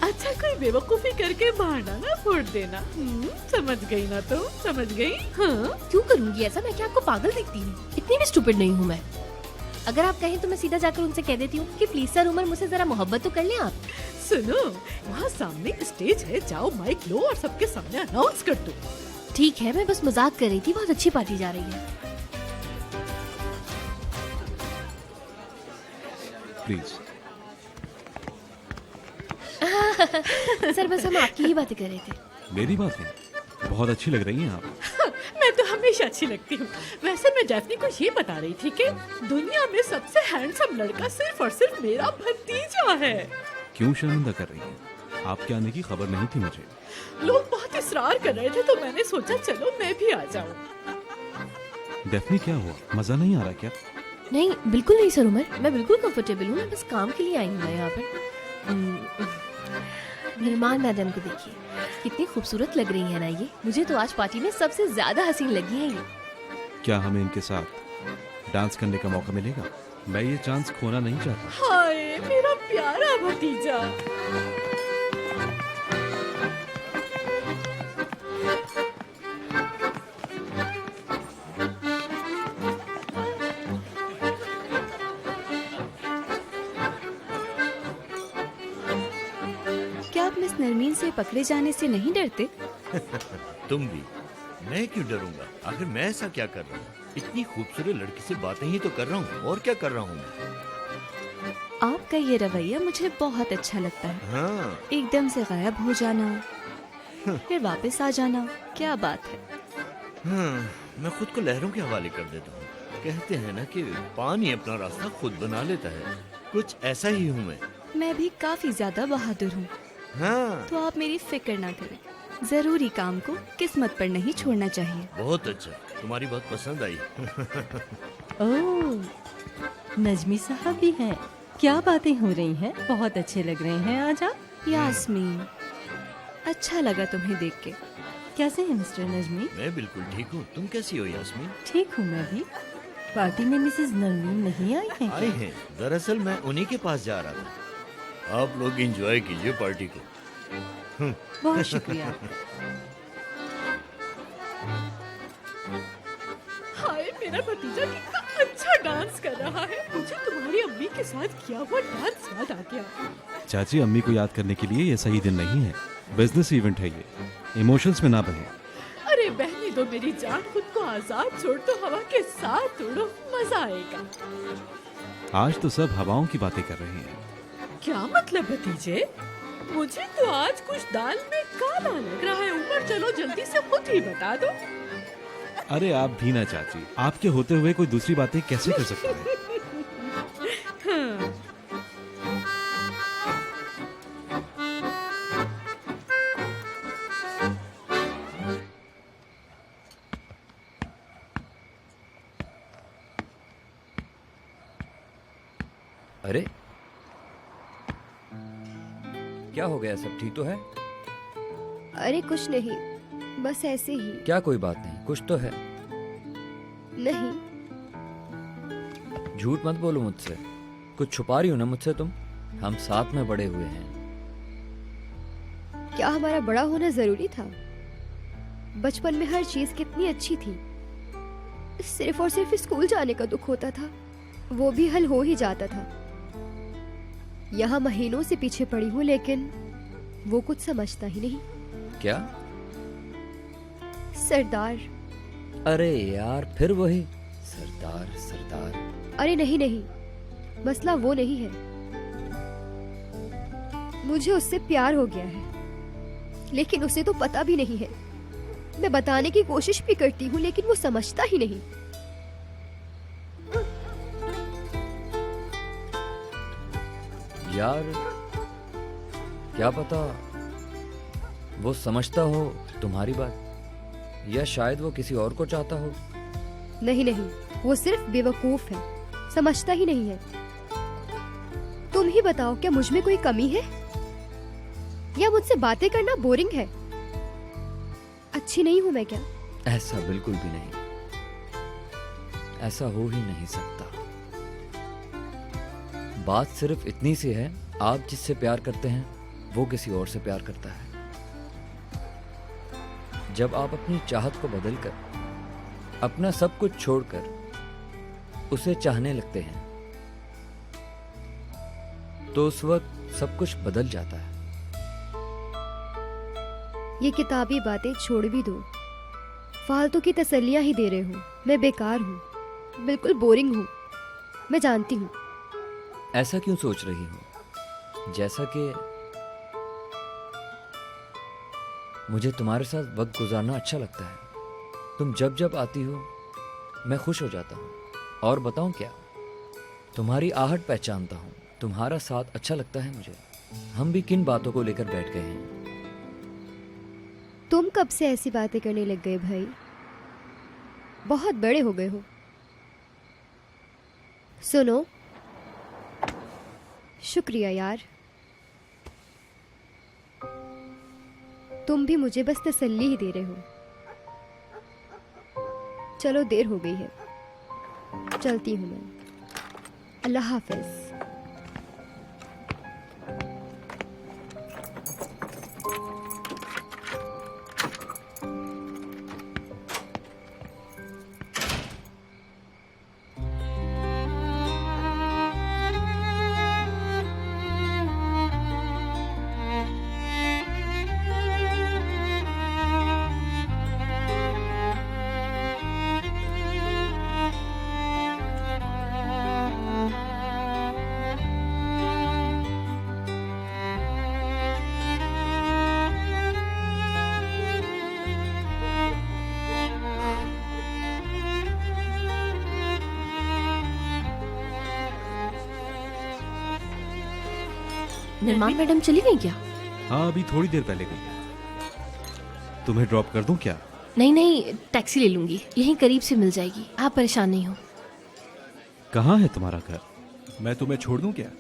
अच्छा, कोई बेवकूफी करके बहाना ना फोड़ देना। समझ गई ना तुम? समझ गई? हाँ? क्यों करूँगी ऐसा? मैं क्या आपको पागल दिखती हूँ? इतनी भी स्टूपिड नहीं हूँ मैं। अगर आप कहें तो मैं सीधा जाकर उनसे कह देती हूँ कि प्लीज सर, उमर मुझसे जरा मोहब्बत तो कर लें आप। सुनो, वहाँ सामने स्टेज है, जाओ माइक लो और सबके सामने अनाउंस कर दो। ठीक है, मैं बस मजाक कर रही थी, बहुत अच्छी पार्टी जा रही है। प्लीज। सर बस हम आपकी ही बातें कर रहे थे। मेरी बातें बहुत अच्छी लग रही हैं आप। मैं तो हमेशा अच्छी लगती हूँ। वैसे मैं डेफनी को ये बता रही थी कि दुनिया में सबसे हैंडसम लड़का सिर्फ और सिर्फ मेरा भतीजा है। क्यों शर्मिंदा कर रही हैं? आपके आने की खबर नहीं थी मुझे। लोग बहुत इसरार कर रहे थे तो मैंने सोचा चलो मैं भी आ जाऊँ। डेफनी क्या हुआ? मजा नहीं आ रहा क्या? नहीं बिल्कुल नहीं सर उमर, मैं बिल्कुल कंफर्टेबल हूँ। मैं बस काम के लिए आई हूँ यहाँ पर। निर्माण मैडम को देखिए, कितनी खूबसूरत लग रही है ना ये। मुझे तो आज पार्टी में सबसे ज्यादा हसीन लगी है ये। क्या हमें इनके साथ डांस करने का मौका मिलेगा? मैं ये चांस खोना नहीं चाहता। हाय मेरा प्यारा भतीजा। क्या आप मिस नरमीन से पकड़े जाने से नहीं डरते? तुम भी। मैं क्यों डरूंगा? आखिर मैं ऐसा क्या कर रहा हूँ? इतनी खूबसूरत लड़की से बातें ही तो कर रहा हूँ, और क्या कर रहा हूँ मैं? आपका ये रवैया मुझे बहुत अच्छा लगता है। हाँ। एकदम से गायब हो जाना, फिर वापस आ जाना, क्या बात है। हाँ, मैं खुद को लहरों के हवाले कर देता हूँ। कहते हैं ना कि पानी अपना रास्ता खुद बना लेता है। कुछ ऐसा ही हूँ मैं भी काफी ज्यादा बहादुर हूँ। हाँ। तो आप मेरी फिक्र ना करें। जरूरी काम को किस्मत पर नहीं छोड़ना चाहिए। बहुत अच्छा, तुम्हारी बात पसंद आई। ओह, नजमी साहब भी हैं। क्या बातें हो रही हैं? बहुत अच्छे लग रहे हैं आज आप। यास्मीन, अच्छा लगा तुम्हें देख के। कैसे हैं मिस्टर नजमी? मैं बिल्कुल ठीक हूँ। तुम कैसी हो यास्मीन? ठीक हूँ मैं भी। पार्टी में मिसेस नरमीन नहीं आई हैं? आई हैं। दरअसल मैं उन्हीं के पास जा रहा था। आप लोग एंजॉय कीजिए पार्टी को। बहुत शुक्रिया। हाय मेरा भतीजा कितना अच्छा डांस कर रहा है। मुझे तुम्हारी अम्मी के साथ किया हुआ डांस याद आ गया। चाची, अम्मी को याद करने के लिए ये सही दिन नहीं है। बिजनेस इवेंट है ये, इमोशंस में ना बहे। अरे बहनी दो मेरी जान, खुद को आजाद छोड़ दो, हवा के साथ उड़ो, मजा आएगा। आज तो सब हवाओं की बातें कर रहे हैं। क्या मतलब भतीजे? मुझे तो आज कुछ दाल में काला लग रहा है। ऊपर चलो जल्दी से खुद ही बता दो। अरे आप भी ना चाची, आपके होते हुए कोई दूसरी बातें कैसे कर सकता है? हाँ। अरे क्या हो गया? सब ठीक तो है? अरे कुछ नहीं, बस ऐसे ही। क्या कोई बात नहीं, कुछ तो है। नहीं। झूठ मत बोलो मुझसे। कुछ छुपा रही हो ना मुझसे तुम? हम साथ में बड़े हुए हैं। क्या हमारा बड़ा होना जरूरी था? बचपन में हर चीज कितनी अच्छी थी। सिर्फ और सिर्फ स्कूल जाने का दुख होता था, वो भी हल हो ही जाता था। यहाँ महीनों से पीछे पड़ी हूँ, लेकिन वो कुछ समझता ही नहीं। क्या? सरदार। अरे यार, फिर वही सरदार सरदार। अरे नहीं नहीं, मसला वो नहीं है। मुझे उससे प्यार हो गया है, लेकिन उसे तो पता भी नहीं है। मैं बताने की कोशिश भी करती हूँ, लेकिन वो समझता ही नहीं। यार क्या पता वो समझता हो तुम्हारी बात, या शायद वो किसी और को चाहता हो। नहीं नहीं, वो सिर्फ बेवकूफ है, समझता ही नहीं है। तुम ही बताओ, क्या मुझ में कोई कमी है, या मुझसे बातें करना बोरिंग है? अच्छी नहीं हूं मैं क्या? ऐसा बिल्कुल भी नहीं, ऐसा हो ही नहीं सकता। बात सिर्फ इतनी सी है, आप जिससे प्यार करते हैं वो किसी और से प्यार करता है। जब आप अपनी चाहत को बदलकर, अपना सब कुछ छोड़कर उसे चाहने लगते हैं, तो उस वक्त सब कुछ बदल जाता है। ये किताबी बातें छोड़ भी दो। फालतू की तसल्लियां ही दे रहे हो। मैं बेकार हूँ, बिल्कुल बोरिंग हूँ, मैं जानती हूँ। ऐसा क्यों सोच रही हो? जैसा कि मुझे तुम्हारे साथ वक्त गुजारना अच्छा लगता है। तुम जब जब आती हो मैं खुश हो जाता हूँ। और बताऊँ क्या, तुम्हारी आहट पहचानता हूँ। तुम्हारा साथ अच्छा लगता है मुझे। हम भी किन बातों को लेकर बैठ गए हैं? तुम कब से ऐसी बातें करने लग गए भाई? बहुत बड़े हो गए हो। सुनो, शुक्रिया यार, तुम भी मुझे बस तसल्ली ही दे रहे हो। चलो देर हो गई है, चलती हूँ मैं। अल्लाह हाफिज। निर्माण मैडम चली गई क्या? हाँ, अभी थोड़ी देर पहले गई। तुम्हें ड्रॉप कर दूं क्या? नहीं नहीं, टैक्सी ले लूंगी, यहीं करीब से मिल जाएगी, आप परेशान नहीं हो। कहाँ है तुम्हारा घर? मैं तुम्हें छोड़ दूं क्या?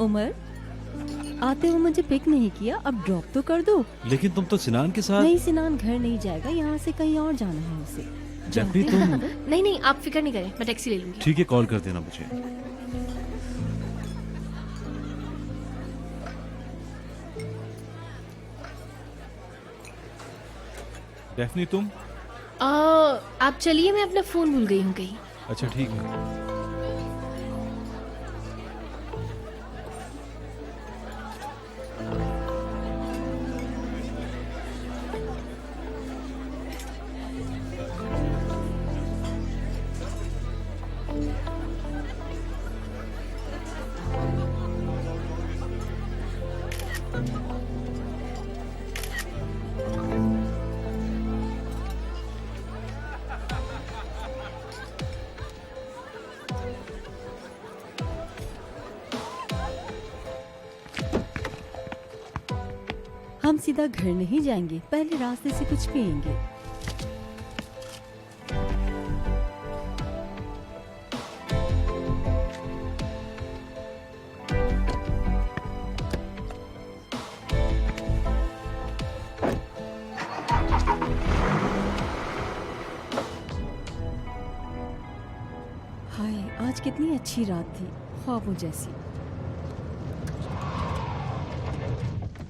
उमर, आते हो मुझे पिक नहीं किया, अब ड्रॉप तो कर दो। लेकिन तुम तो सिनान के साथ। नहीं, सिनान घर नहीं जाएगा, यहाँ से कहीं और जाना है उसे। जब भी तुम नहीं नहीं, आप फिक्र नहीं करें, मैं टैक्सी ले लूंगी। ठीक है, कॉल कर देना मुझे। डेफनी तुम? आप चलिए, मैं अपना फोन भूल गई हूँ कहीं। अच्छा ठीक है। हम सीधा घर नहीं जाएंगे, पहले रास्ते से कुछ पिएंगे। हाय, आज कितनी अच्छी रात थी, ख्वाबों जैसी।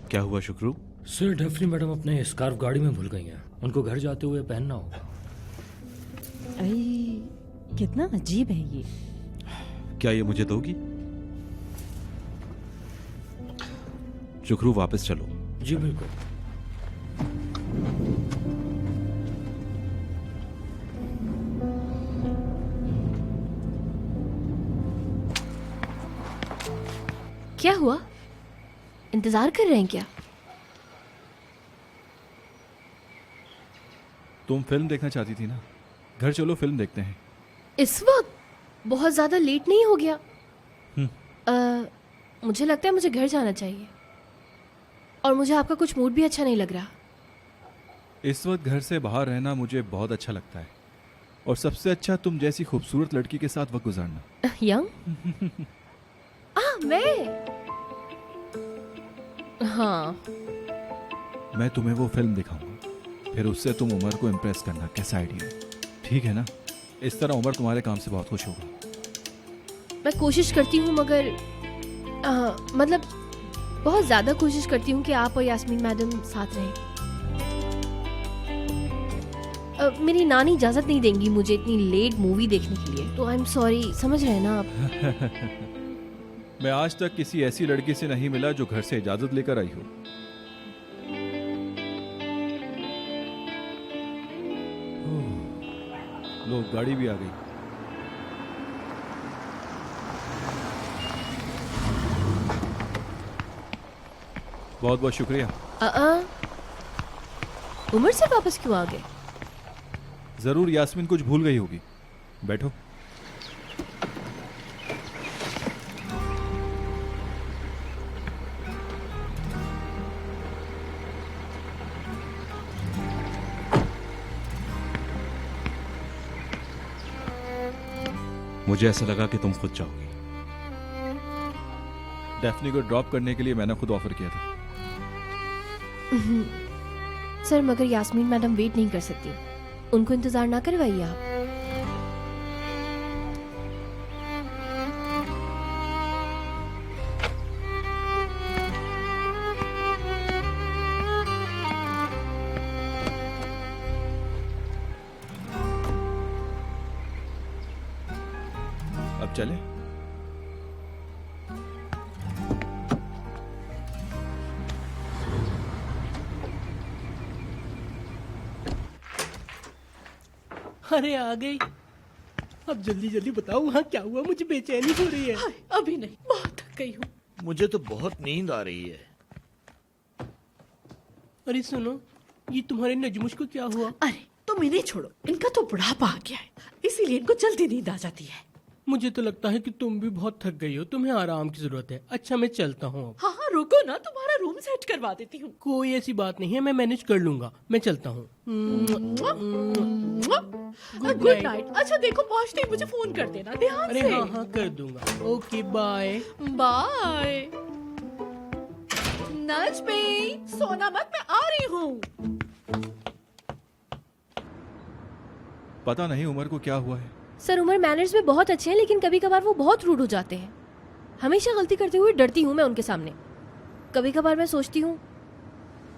क्या हुआ शुक्रू? सर, डेफनी मैडम अपने स्कार्फ गाड़ी में भूल गई हैं। उनको घर जाते हुए पहनना होगा। अरे, कितना अजीब है ये। क्या ये मुझे दोगी? शुक्रू, वापस चलो। जी बिल्कुल। क्या हुआ? इंतजार कर रहे हैं क्या? तुम फिल्म देखना चाहती थी ना, घर चलो फिल्म देखते हैं। इस वक्त बहुत ज्यादा लेट नहीं हो गया? मुझे लगता है मुझे घर जाना चाहिए, और मुझे आपका कुछ मूड भी अच्छा नहीं लग रहा। इस वक्त घर से बाहर रहना मुझे बहुत अच्छा लगता है, और सबसे अच्छा तुम जैसी खूबसूरत लड़की के साथ वक्त गुजारना। यंग? मैं? हाँ। मैं तुम्हें वो फिल्म दिखाऊंगा, फिर उससे तुम उमर को इम्प्रेस करना। कैसा आइडिया? ठीक है ना? इस तरह उमर तुम्हारे काम से बहुत खुश होगा। मैं कोशिश करती हूँ, मगर मतलब बहुत ज्यादा कोशिश करती हूँ कि आप और यास्मीन मैडम साथ रहें। मेरी नानी इजाजत नहीं देंगी मुझे इतनी लेट मूवी देखने के लिए, तो आई एम सॉरी, समझ रहे हैं ना आप? मैं आज तक किसी ऐसी लड़की से नहीं मिला जो घर से इजाजत लेकर आई हो। लो गाड़ी भी आ गई। बहुत बहुत शुक्रिया। उमर से वापस क्यों आ गए? जरूर यास्मीन कुछ भूल गई होगी। बैठो। मुझे ऐसा लगा कि तुम खुद जाओगी। डेफनी को ड्रॉप करने के लिए मैंने खुद ऑफर किया था। सर मगर यास्मीन मैडम वेट नहीं कर सकती, उनको इंतजार ना करवाइए आप। अब चले? अरे आ गई। अब जल्दी जल्दी बताओ वहाँ क्या हुआ, मुझे बेचैनी हो रही है। अभी नहीं, बहुत थक गई हूँ। मुझे तो बहुत नींद आ रही है। अरे सुनो, ये तुम्हारे नजमुश को क्या हुआ? अरे तुम इन्हें छोड़ो, इनका तो बुढ़ापा आ गया है, इसीलिए इनको जल्दी नींद आ जाती है। मुझे तो लगता है कि तुम भी बहुत थक गई हो, तुम्हें आराम की जरूरत है। अच्छा मैं चलता हूँ अब। हाँ हाँ रुको ना, तुम्हारा रूम सेट करवा देती हूँ। कोई ऐसी बात नहीं है, मैं मैनेज कर लूंगा। मैं चलता हूँ। Good night. अच्छा देखो पहुँचते ही मुझे फोन कर देना, ध्यान अरे से। हाँ हाँ कर दूंगा। Okay bye bye. नजमी सोना मत, मैं आ रही हूँ। पता नहीं उमर को क्या हुआ है। सर उमर मैनर्स में बहुत अच्छे हैं, लेकिन कभी कभार वो बहुत रूड हो जाते हैं। हमेशा गलती करते हुए डरती हूँ मैं उनके सामने। कभी कभार मैं सोचती हूँ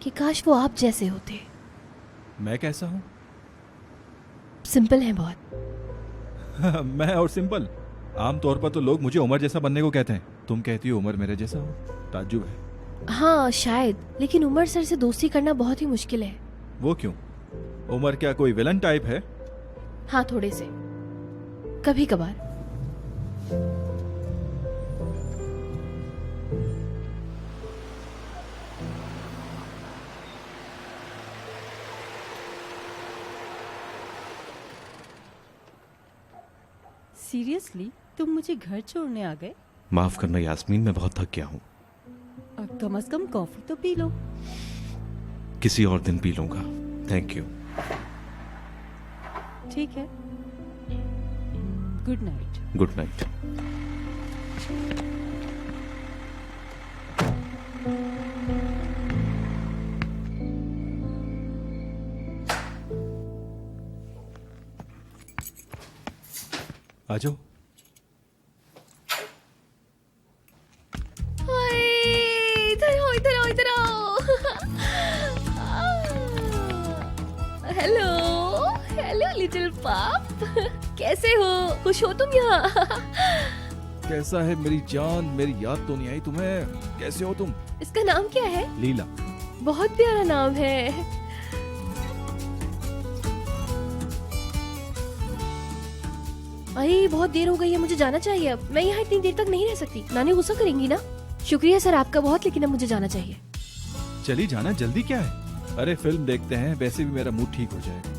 कि काश वो आप जैसे होते। मैं कैसा हूँ? सिंपल है बहुत। मैं और सिंपल? आमतौर पर तो लोग मुझे उमर जैसा बनने को कहते हैं, तुम कहती हो उमर मेरे जैसा हो। ताज्जुब है। हाँ शायद, लेकिन उमर सर से दोस्ती करना बहुत ही मुश्किल है। वो क्यों? उमर क्या कोई विलन टाइप है? हाँ थोड़े से, कभी कभार। सीरियसली तुम मुझे घर छोड़ने आ गए? माफ करना यास्मीन, मैं बहुत थक गया हूँ। कम से कम कॉफी तो पी लो। किसी और दिन पी लूंगा। Thank you. ठीक है, गुड नाइट। Good night. आ जाओ। इधर आओ, इधर आओ, इधर आओ। हेलो हेलो लिटिल पाप, कैसे हो? खुश हो तुम यहाँ? कैसा है मेरी जान? मेरी याद तो नहीं आई तुम्हें? कैसे हो तुम? इसका नाम क्या है? लीला। बहुत प्यारा नाम है। अरे बहुत देर हो गई है, मुझे जाना चाहिए अब। मैं यहाँ इतनी देर तक नहीं रह सकती, नानी गुस्सा करेंगी ना। शुक्रिया सर आपका बहुत, लेकिन अब मुझे जाना चाहिए। चली जाना, जल्दी क्या है? अरे फिल्म देखते हैं, वैसे भी मेरा मूड ठीक हो जाएगा।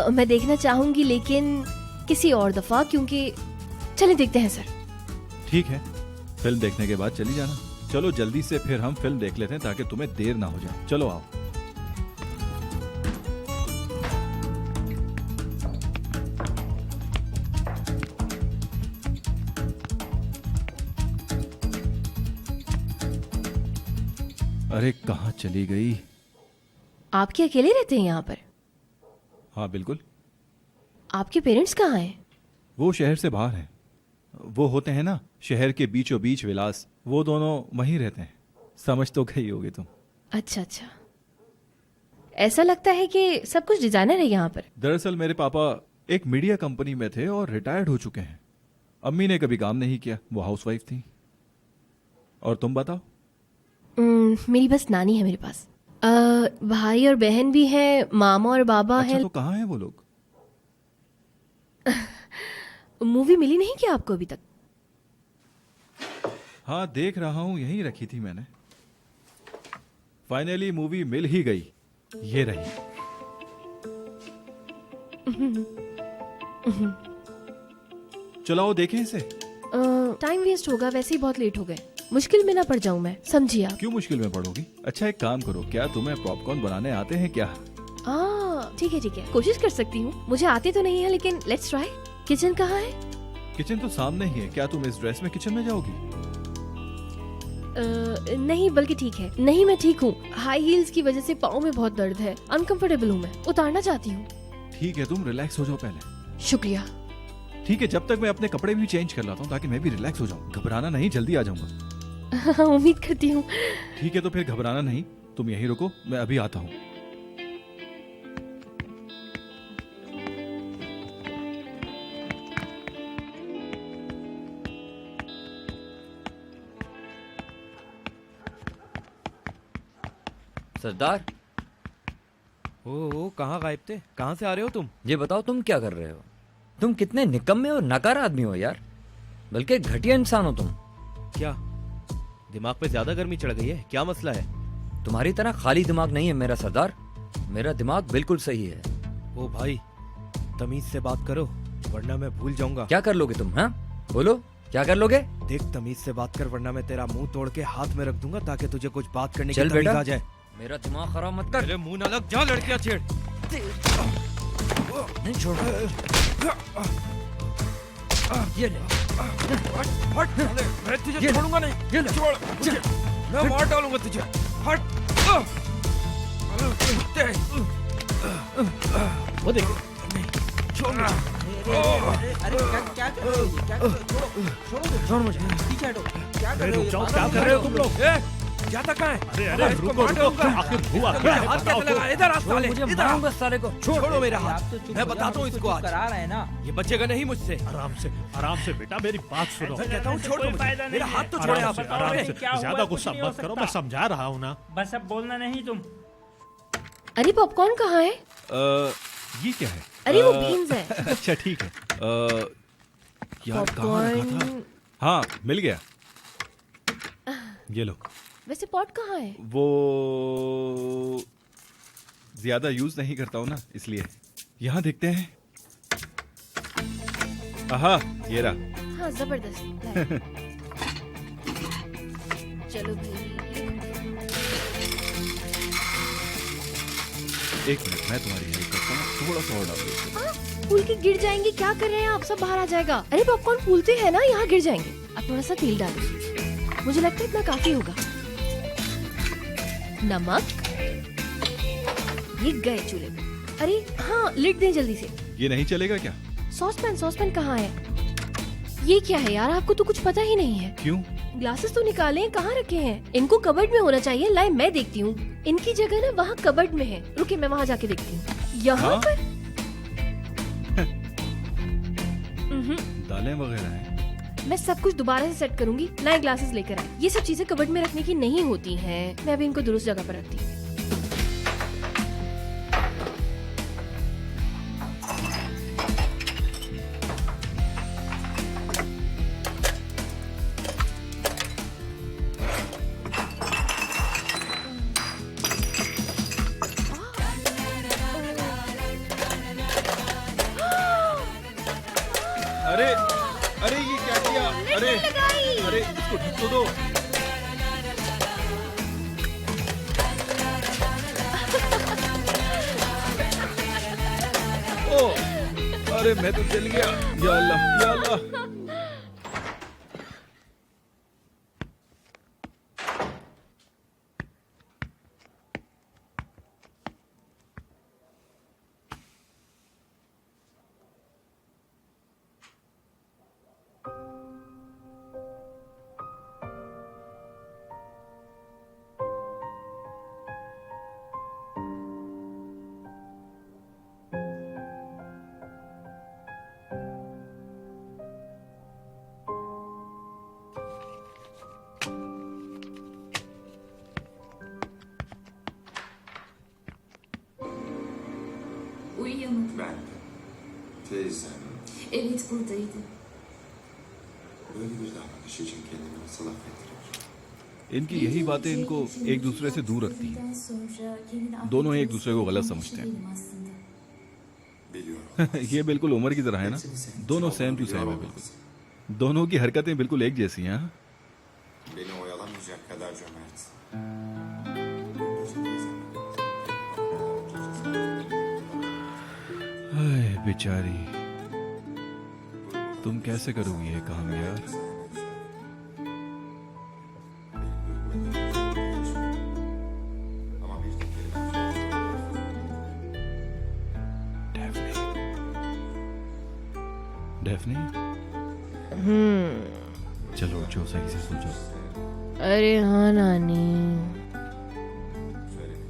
मैं देखना चाहूंगी, लेकिन किसी और दफा, क्योंकि चले देखते हैं सर। ठीक है, फिल्म देखने के बाद चली जाना। चलो जल्दी से फिर हम फिल्म देख लेते हैं ताकि तुम्हें देर ना हो जाए। चलो आओ। अरे कहाँ चली गई? आप क्या अकेले रहते हैं यहाँ पर? हाँ बिल्कुल। आपके पेरेंट्स कहाँ हैं? वो शहर से बाहर हैं। वो होते हैं ना शहर के बीचों बीच विलास, वो दोनों वहीं रहते हैं। समझ तो गई होगी तुम। अच्छा अच्छा, ऐसा लगता है कि सब कुछ डिजाइनर है यहाँ पर। दरअसल मेरे पापा एक मीडिया कंपनी में थे और रिटायर्ड हो चुके हैं। अम्मी ने कभी काम नहीं किया, वो हाउसवाइफ थी। और तुम बताओ? मेरी बस नानी है मेरे पास। भाई और बहन भी हैं, मामा और बाबा अच्छा, हैं। तो कहाँ हैं वो लोग? मूवी मिली नहीं क्या आपको अभी तक? हाँ, देख रहा हूँ, यहीं रखी थी मैंने। फाइनली मूवी मिल ही गई, ये रही। चलाओ देखें इसे। टाइम वेस्ट होगा, वैसे ही बहुत लेट हो गए। मुश्किल में ना पड़ जाऊं मैं, समझिए आप। क्यों मुश्किल में पड़ोगी? अच्छा, एक काम करो, क्या तुम्हें पॉपकॉर्न बनाने आते हैं क्या? ठीक है, कोशिश कर सकती हूँ। मुझे आते तो नहीं है, लेकिन लेट्स ट्राई। किचन कहाँ है? किचन तो सामने ही है। क्या तुम इस ड्रेस में किचन में जाओगी? नहीं, बल्कि ठीक है। नहीं, मैं ठीक हूँ। हाई हील्स की वजह से पाँव में बहुत दर्द है, अनकंफर्टेबल हूँ मैं, उतारना चाहती हूँ। ठीक है, तुम रिलैक्स हो जाओ पहले। शुक्रिया। ठीक है, जब तक मैं अपने कपड़े भी चेंज कर लाता हूँ ताकि मैं भी रिलैक्स हो जाऊँ। घबराना नहीं, जल्दी आ जाऊंगा। उम्मीद करती हूँ। ठीक है, तो फिर घबराना नहीं, तुम यहीं रुको, मैं अभी आता हूँ। सरदार, ओ कहाँ गायब थे? कहाँ से आ रहे हो तुम? ये बताओ तुम क्या कर रहे हो? तुम कितने निकम्मे और नकार आदमी हो यार, बल्कि घटिया इंसान हो तुम। क्या दिमाग पे ज्यादा गर्मी चढ़ गई है? क्या मसला है? तुम्हारी तरह खाली दिमाग नहीं है मेरा सरदार, मेरा दिमाग बिल्कुल सही है। ओ भाई, तमीज से बात करो वरना मैं भूल जाऊंगा। क्या कर लोगे तुम? हाँ बोलो, क्या कर लोगे? देख, तमीज से बात कर वरना मैं तेरा मुंह तोड़ के हाथ में रख दूंगा ताकि तुझे कुछ बात करने की चल तमीज बेटा, आ जाए। मेरा दिमाग खराब मत कर। मेरे मुंह ना लग, जा लड़कियां छेड़। नहीं छोड़। ये ले। हट, मैं तुझे छोड़ूंगा नहीं। ये ले। छोड़, मैं मार डालूंगा तुझे। हट। वो देखो। छोड़। अरे क्या कर रहे हो? क्या कर रहे हो? छोड़ो, छोड़ो मुझे। पीछे हटो। क्या कर रहे हो? क्या कर रहे हो तुम लोग? जाता कहाँ है? अरे रुको, आखिर हुआ क्या है? हाथ कैसे लगा? इधर आ साले, मुझे इधर आ। मारूंगा साले को। छोड़ो मेरा आप हाथ, तो चुप मैं हो बताता जाओ, हूँ कुछ इसको तो आज। करा रहा है ना। ये बचेगा नहीं मुझसे। आराम से बेटा, मेरी बात सुनो। मैं कहता हूँ छोड़ दो मुझे। मेरा हाथ तो छोड़े आप। आराम से, ज्यादा गुस्सा मत करो, मैं समझा रहा हूँ ना। बस अब बोलना नहीं तुम। अरे पॉपकॉर्न कहाँ है? ये क्या है? अरे वो बीन्स है। अच्छा ठीक है। यार कहाँ रखा था? हाँ, मिल गया। ये लो। वैसे पॉट कहाँ है? वो ज्यादा यूज नहीं करता हूँ ना, इसलिए। यहाँ देखते हैं। आहा, ये रहा। हाँ, जबरदस्त। चलो भाई। एक मिनट, मैं तुम्हारी हेल्प करता हूँ। थोड़ा सा और डाल दो। फूल के गिर जाएंगे, क्या कर रहे हैं आप? सब बाहर आ जाएगा। अरे पॉपकॉर्न फूलते हैं ना, यहाँ गिर जाएंगे। अब थोड़ा सा तेल डालो, मुझे लगता है इतना काफी होगा। नमक, ये गए चूल्हे पे। अरे हाँ, लिड दें जल्दी से। ये नहीं चलेगा क्या? सॉसपैन कहाँ है? ये क्या है यार, आपको तो कुछ पता ही नहीं है। क्यों? ग्लासेस तो निकाले, कहाँ रखे हैं? इनको कबर्ड में होना चाहिए। लाए, मैं देखती हूँ। इनकी जगह ना वहाँ कबर्ड में है। रुके, मैं वहाँ जाके देखती हूँ। यहाँ पर दालें वगैरह हैं। मैं सब कुछ दोबारा से सेट करूंगी। नए ग्लासेस लेकर आए। ये सब चीजें कबर्ड में रखने की नहीं होती हैं। मैं अभी इनको दुरुस्त जगह पर रखती हूँ। अरे अरे, ये क्या किया? अरे इसको ढक तो दो। ओ, अरे मैं तो जल गया। या अल्लाह, या अल्लाह। mı? Ben de. Teyzem Evet buradaydı. böyle bir davranış için kendini nasıl affettirir? इनकी यही बातें इनको एक दूसरे से दूर रखती हैं। दोनों एक दूसरे को गलत समझते हैं। ये बिल्कुल उमर की तरह है ना, दोनों सेम टू सेम है बिल्कुल। दोनों की हरकतें बिल्कुल एक जैसी हैं। हाँ? Beni oyalamayacak kadar cömert. हाय बेचारी, तुम कैसे करोगी ये काम यार? डेफनी, चलो उठो, सही से सो जाओ। अरे हाँ नानी।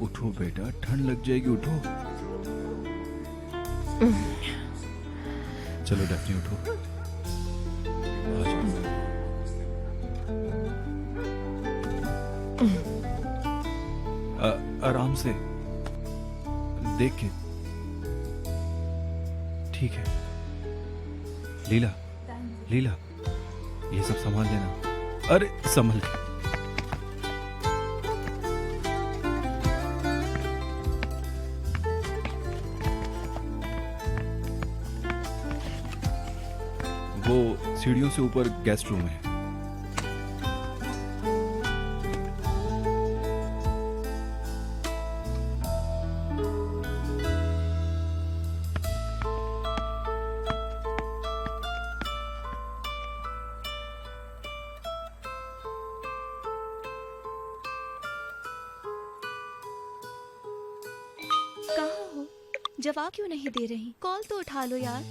उठो बेटा, ठंड लग जाएगी, उठो। चलो डेफनी उठो, आ जाओ। आराम से देख के, ठीक है। लीला, लीला, ये सब संभाल लेना। अरे संभल के। वो सीढ़ियों से ऊपर गेस्ट रूम है। कहाँ हो? जवाब क्यों नहीं दे रही? कॉल तो उठा लो यार।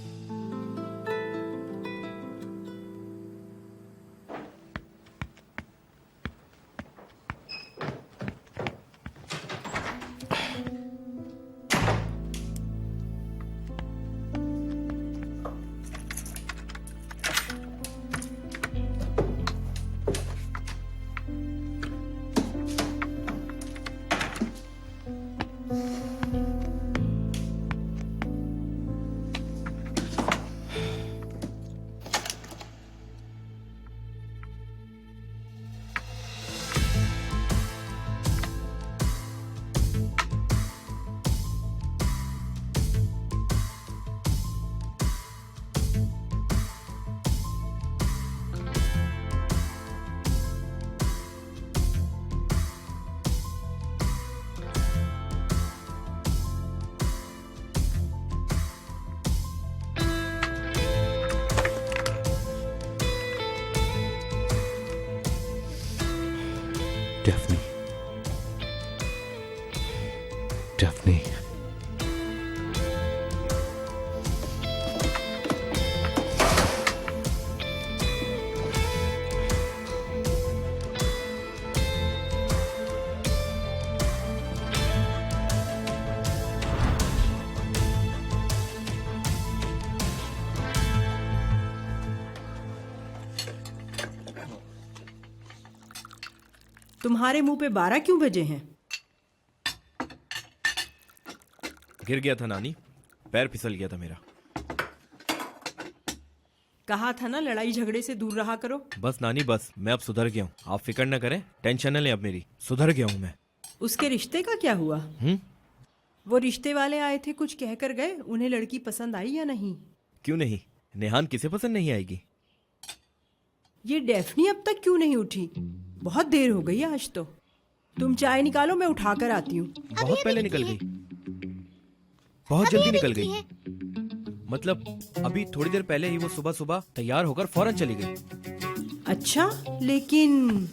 डेफनी, डेफनी, तुम्हारे मुंह पे 12 क्यों बजे हैं? गिर गया था नानी, पैर फिसल गया था मेरा। कहा था ना लड़ाई झगड़े से दूर रहा करो। बस नानी बस, मैं अब सुधर गया हूँ। आप फिक्र न करें, टेंशन न लें अब मेरी। सुधर गया हूँ मैं। उसके रिश्ते का क्या हुआ? वो रिश्ते वाले आए थे, कुछ कह कर गए। उन्हें लड़की पसंद आई या नहीं? क्यों नहीं, नेहान किसे पसंद नहीं आएगी? ये डेफनी अब तक क्यों नहीं उठी? बहुत देर हो गई आज तो। तुम चाय निकालो, मैं उठा कर आती हूँ। बहुत पहले निकल गई, बहुत जल्दी निकल गई। मतलब अभी थोड़ी देर पहले ही वो सुबह सुबह तैयार होकर फौरन चली गई। अच्छा, लेकिन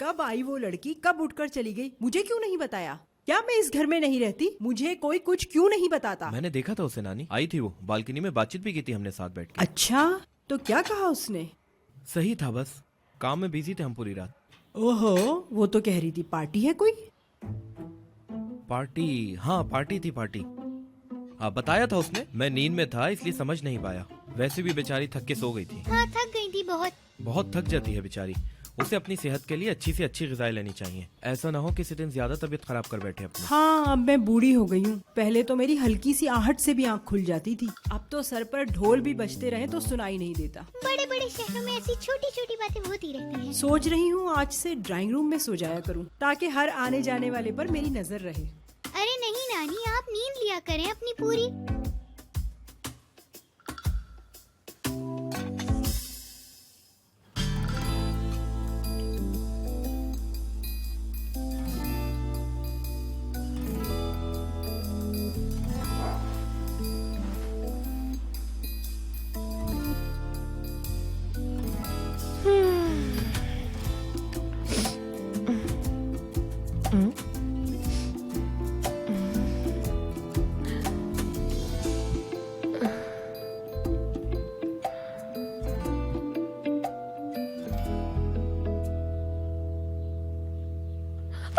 कब आई वो लड़की? कब उठकर चली गई? मुझे क्यों नहीं बताया? क्या मैं इस घर में नहीं रहती? मुझे कोई कुछ क्यों नहीं बताता? मैंने देखा था उसे नानी, आई थी वो, बालकनी में बातचीत भी की थी हमने साथ बैठ के। अच्छा, तो क्या कहा उसने? सही था, बस काम में बिजी थे हम पूरी रात। ओहो, वो तो कह रही थी पार्टी है कोई। पार्टी? हाँ पार्टी थी, पार्टी। बताया था उसने, मैं नींद में था इसलिए समझ नहीं पाया। वैसे भी बेचारी थक के सो गई थी। हाँ थक गई थी बहुत। बहुत थक जाती है बेचारी। उसे अपनी सेहत के लिए अच्छी से अच्छी ग़िज़ाएं लेनी चाहिए। ऐसा ना हो किसी दिन ज्यादा तबीयत खराब कर बैठे अपनी। हाँ, अब मैं बूढ़ी हो गई हूँ। पहले तो मेरी हल्की सी आहट से भी आँख खुल जाती थी, अब तो सर पर ढोल भी बजते रहे तो सुनाई नहीं देता। बड़े बड़े शहरों में ऐसी छोटी छोटी बातें होती रहती हैं। सोच रही हूँ आज से ड्राइंग रूम में सो जाया करूँ, ताकि हर आने जाने वाले पर मेरी नजर रहे। अरे नहीं नानी, आप नींद लिया करें अपनी पूरी।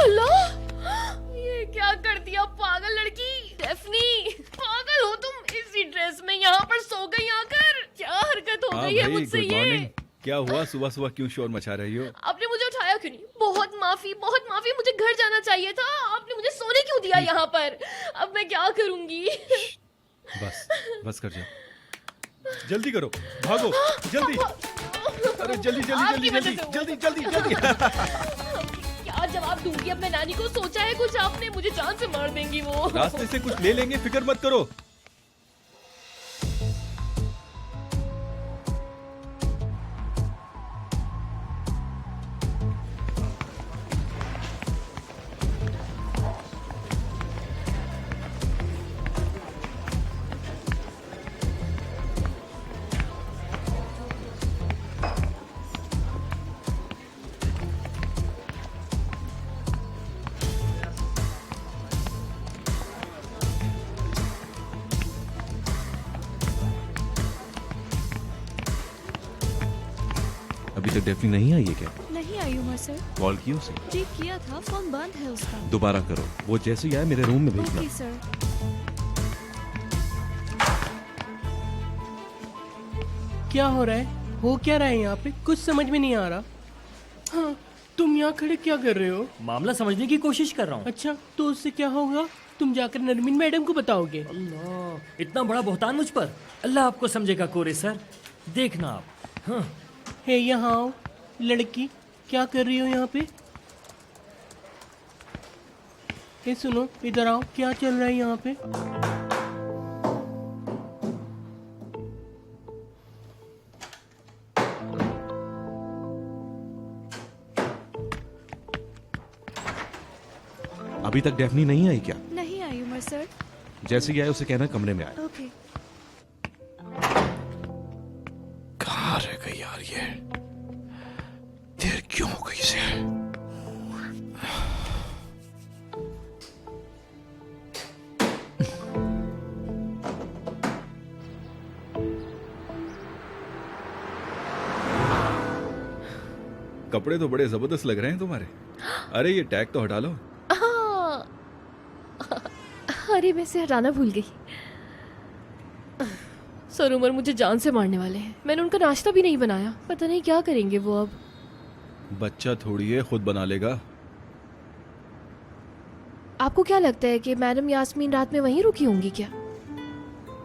अल्लाह, ये क्या कर दिया पागल लड़की। डेफनी, पागल हो तुम, इसी ड्रेस में यहाँ पर सो गई आकर। क्या हरकत हो गई है मुझसे ये। क्या हुआ? सुबह सुबह क्यों शोर मचा रही हो? आपने मुझे उठाया क्यों नहीं? बहुत माफी, मुझे घर जाना चाहिए था। आपने मुझे सोने क्यों दिया यहाँ पर? अब मैं क्या करूँगी? बस कर जाओ, जल्दी करो, भागो जल्दी। अरे जल्दी। क्या जवाब दूंगी अब मैं नानी को? सोचा है कुछ आपने? मुझे जान से मार देंगी वो। रास्ते से कुछ ले लेंगे, फिक्र मत करो। अभी तक डेफनी नहीं आई है क्या? नहीं आई उमर सर। कॉल किया उसे? जी किया था, फोन बंद है उसका। दोबारा करो, वो जैसे ही आए मेरे रूम में भेजना। Okay sir. क्या हो रहा है? हो क्या रहा है यहाँ पे? कुछ समझ में नहीं आ रहा। हाँ, तुम यहाँ खड़े क्या कर रहे हो? मामला समझने की कोशिश कर रहा हूँ। अच्छा, तो उससे क्या होगा? तुम जाकर नरमीन मैडम को बताओगे। अल्लाह, इतना बड़ा बहतान मुझ पर। अल्लाह आपको समझेगा कोरे सर, देखना आप। हाँ। हे यहाँ आओ। लड़की, क्या कर रही हो यहाँ पे? हे सुनो, इधर आओ। क्या चल रहा है यहाँ पे? अभी तक डेफनी नहीं आई क्या? नहीं आई उमर सर। जैसे ही आए उसे कहना कमरे में आए। ओके। कहाँ रह गई यार ये? देर क्यों हो गई इसे? कपड़े तो बड़े जबरदस्त लग रहे हैं तुम्हारे। अरे ये टैग तो हटा लो। अरे मैं इसे हटाना भूल गई। सर उमर मुझे जान से मारने वाले हैं। मैंने उनका नाश्ता भी नहीं बनाया, पता नहीं क्या करेंगे वो अब। बच्चा थोड़ी है, खुद बना लेगा। आपको क्या लगता है कि मैडम यास्मीन रात में वहीं रुकी होंगी क्या?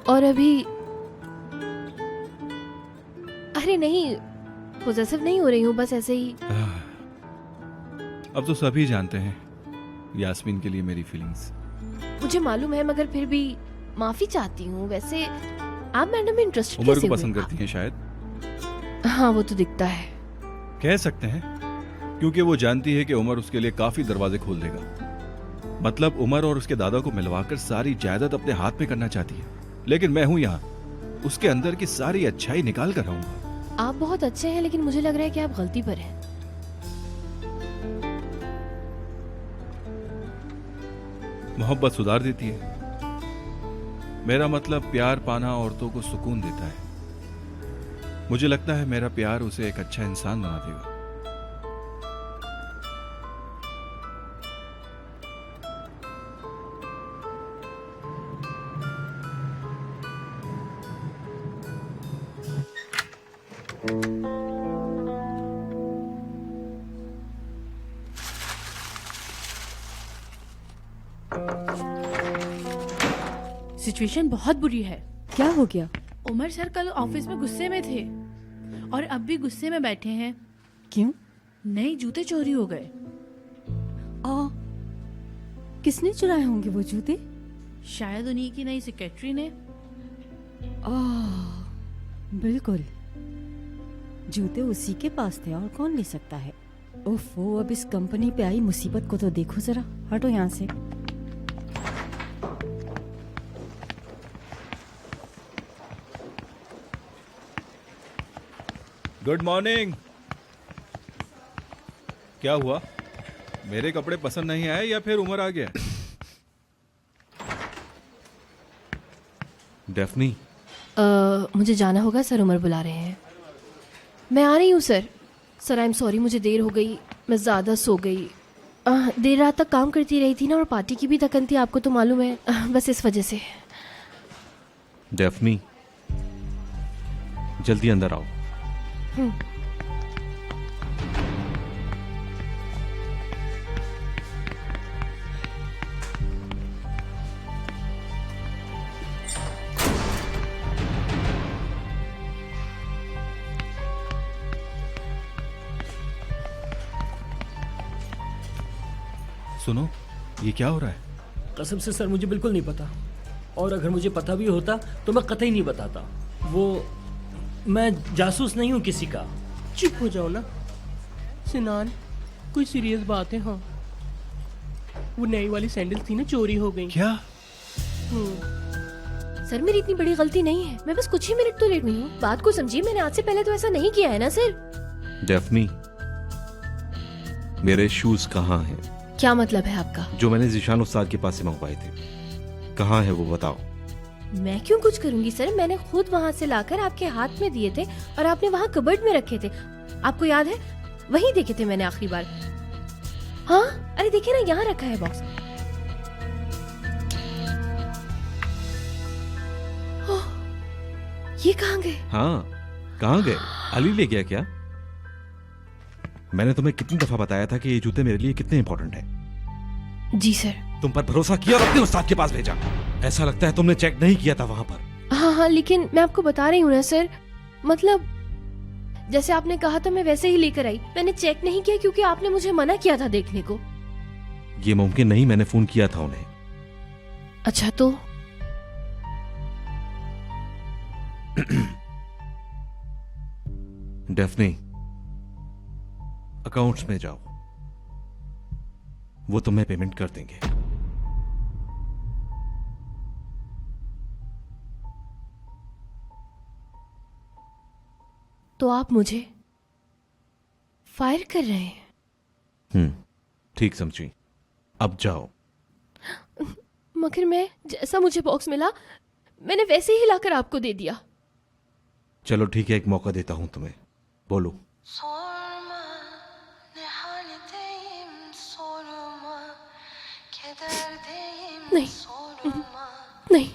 और अभी अरे नहीं, पोजेसिव नहीं हो रही हूँ, बस ऐसे ही। अब तो सभी जानते हैं यास्मीन के लिए मेरी फीलिंग्स। मुझे मालूम है, मगर फिर भी माफी चाहती हूँ। वैसे आप मैडम में इंटरेस्टेड उमर कैसे को हुए? पसंद करती हैं शायद। हाँ वो तो दिखता है। कह सकते हैं, क्योंकि वो जानती है कि उमर उसके लिए काफी दरवाजे खोल देगा। मतलब उमर और उसके दादा को मिलवाकर सारी जायदाद अपने हाथ में करना चाहती है, लेकिन मैं हूं यहाँ, उसके अंदर की सारी अच्छाई निकाल कर रहूंगा। आप बहुत अच्छे हैं, लेकिन मुझे लग रहा है कि आप गलती पर हैं। मोहब्बत सुधार देती है। मेरा मतलब प्यार पाना औरतों को सुकून देता है। मुझे लगता है मेरा प्यार उसे एक अच्छा इंसान बना देगा। सिचुएशन बहुत बुरी है। क्या हो गया? उमर सर कल ऑफिस में गुस्से में थे और अब भी गुस्से में बैठे हैं। क्यों? नए जूते चोरी हो गए। किसने चुराए होंगे वो जूते? शायद उन्हीं की नई सेक्रेटरी ने। बिल्कुल, जूते उसी के पास थे और कौन ले सकता है। ओफो, अब इस कंपनी पे आई मुसीबत को तो देखो जरा। हटो यहाँ से। Good morning. क्या हुआ? मेरे कपड़े पसंद नहीं आए या फिर उमर आ गया? डेफनी, मुझे जाना होगा सर, उमर बुला रहे हैं। मैं आ रही हूँ sir. Sir I am sorry, मुझे देर हो गई, मैं ज़्यादा सो गई। देर रात तक काम करती रही थी ना, और पार्टी की भी थकन थी, आपको तो मालूम है। बस इस वजह से। डेफनी, जल्दी अंदर आओ। सुनो, ये क्या हो रहा है? कसम से सर मुझे बिल्कुल नहीं पता, और अगर मुझे पता भी होता तो मैं कतई नहीं बताता। मैं जासूस नहीं हूँ किसी का। चुप हो जाओ ना सिनान, कोई सीरियस बात है। हाँ, वो नई वाली सैंडल थी ना, चोरी हो गई। क्या? सर मेरी इतनी बड़ी गलती नहीं है, मैं बस कुछ ही मिनट तो लेट हुई हूँ। बात को समझिए, मैंने आज से पहले तो ऐसा नहीं किया है ना सर। डेफनी, मेरे शूज कहाँ हैं? क्या मतलब है आपका? जो मैंने जिशान उस्ताद के पास से मंगवाए थे, कहाँ है वो बताओ। मैं क्यों कुछ करूंगी सर, मैंने खुद वहाँ से लाकर आपके हाथ में दिए थे और आपने वहाँ कबर्ड में रखे थे। आपको याद है? वहीं देखे थे मैंने आखिरी बार। हाँ, अरे देखिए ना, यहाँ रखा है बॉक्स। ये कहाँ गए? हाँ, कहाँ गए? अली ले गया क्या? मैंने तुम्हें कितनी दफा बताया था कि ये जूते मेरे लिए कितने इंपॉर्टेंट हैं। जी सर। तुम पर भरोसा किया और अपने उस्ताद के पास भेजा। ऐसा लगता है तुमने चेक नहीं किया था वहां पर। हाँ, लेकिन मैं आपको बता रही हूँ ना सर, मतलब जैसे आपने कहा था मैं वैसे ही लेकर आई। मैंने चेक नहीं किया क्योंकि आपने मुझे मना किया था देखने को। ये मुमकिन नहीं, मैंने फोन किया था उन्हें। अच्छा तो? डेफनी, अकाउंट्स में जाओ, वो तुम्हें पेमेंट कर देंगे। तो आप मुझे फायर कर रहे हैं? ठीक समझी, अब जाओ। मगर मैं, जैसा मुझे बॉक्स मिला मैंने वैसे ही लाकर आपको दे दिया। चलो ठीक है, एक मौका देता हूं तुम्हें, बोलो। नहीं, नहीं।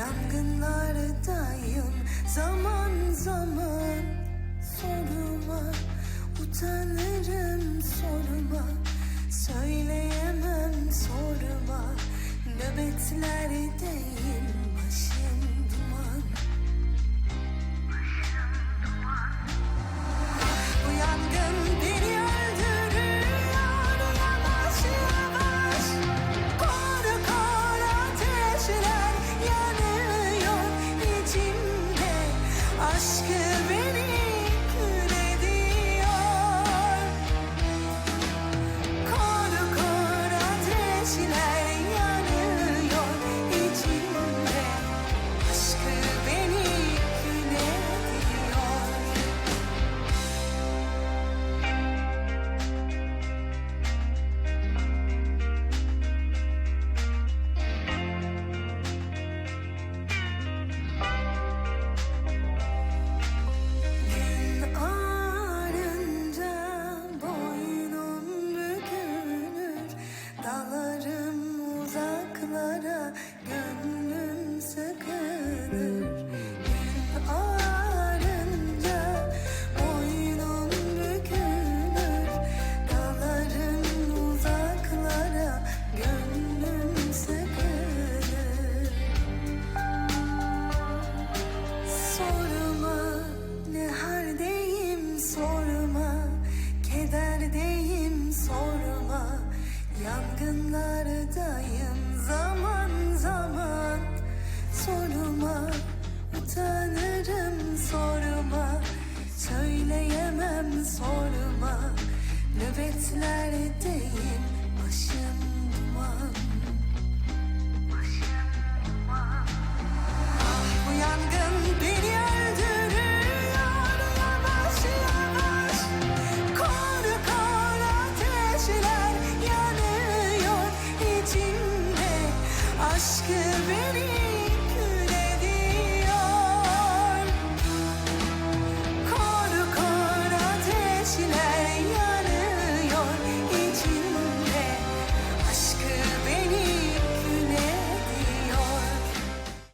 Yangınlardayım zaman zaman. Sorma, utanırım sorma. Söyleyemem sorma. Nöbetlerdeyim, başım duman. Bu yangın beni öldürür, yavaş yavaş. Kor kor ateşler yanıyor içimde. Aşkı beni kör ediyor. gönlüm sıkılır. Gün ağarınca boynum bükülür. Dalarım uzaklara, gönlüm sıkılır. Sorma ne haldeyim, sorma kederdeyim, sorma yangınlardayım zaman zaman. Sorma utanırım, sorma söyleyemem, sorma nöbetlerdeyim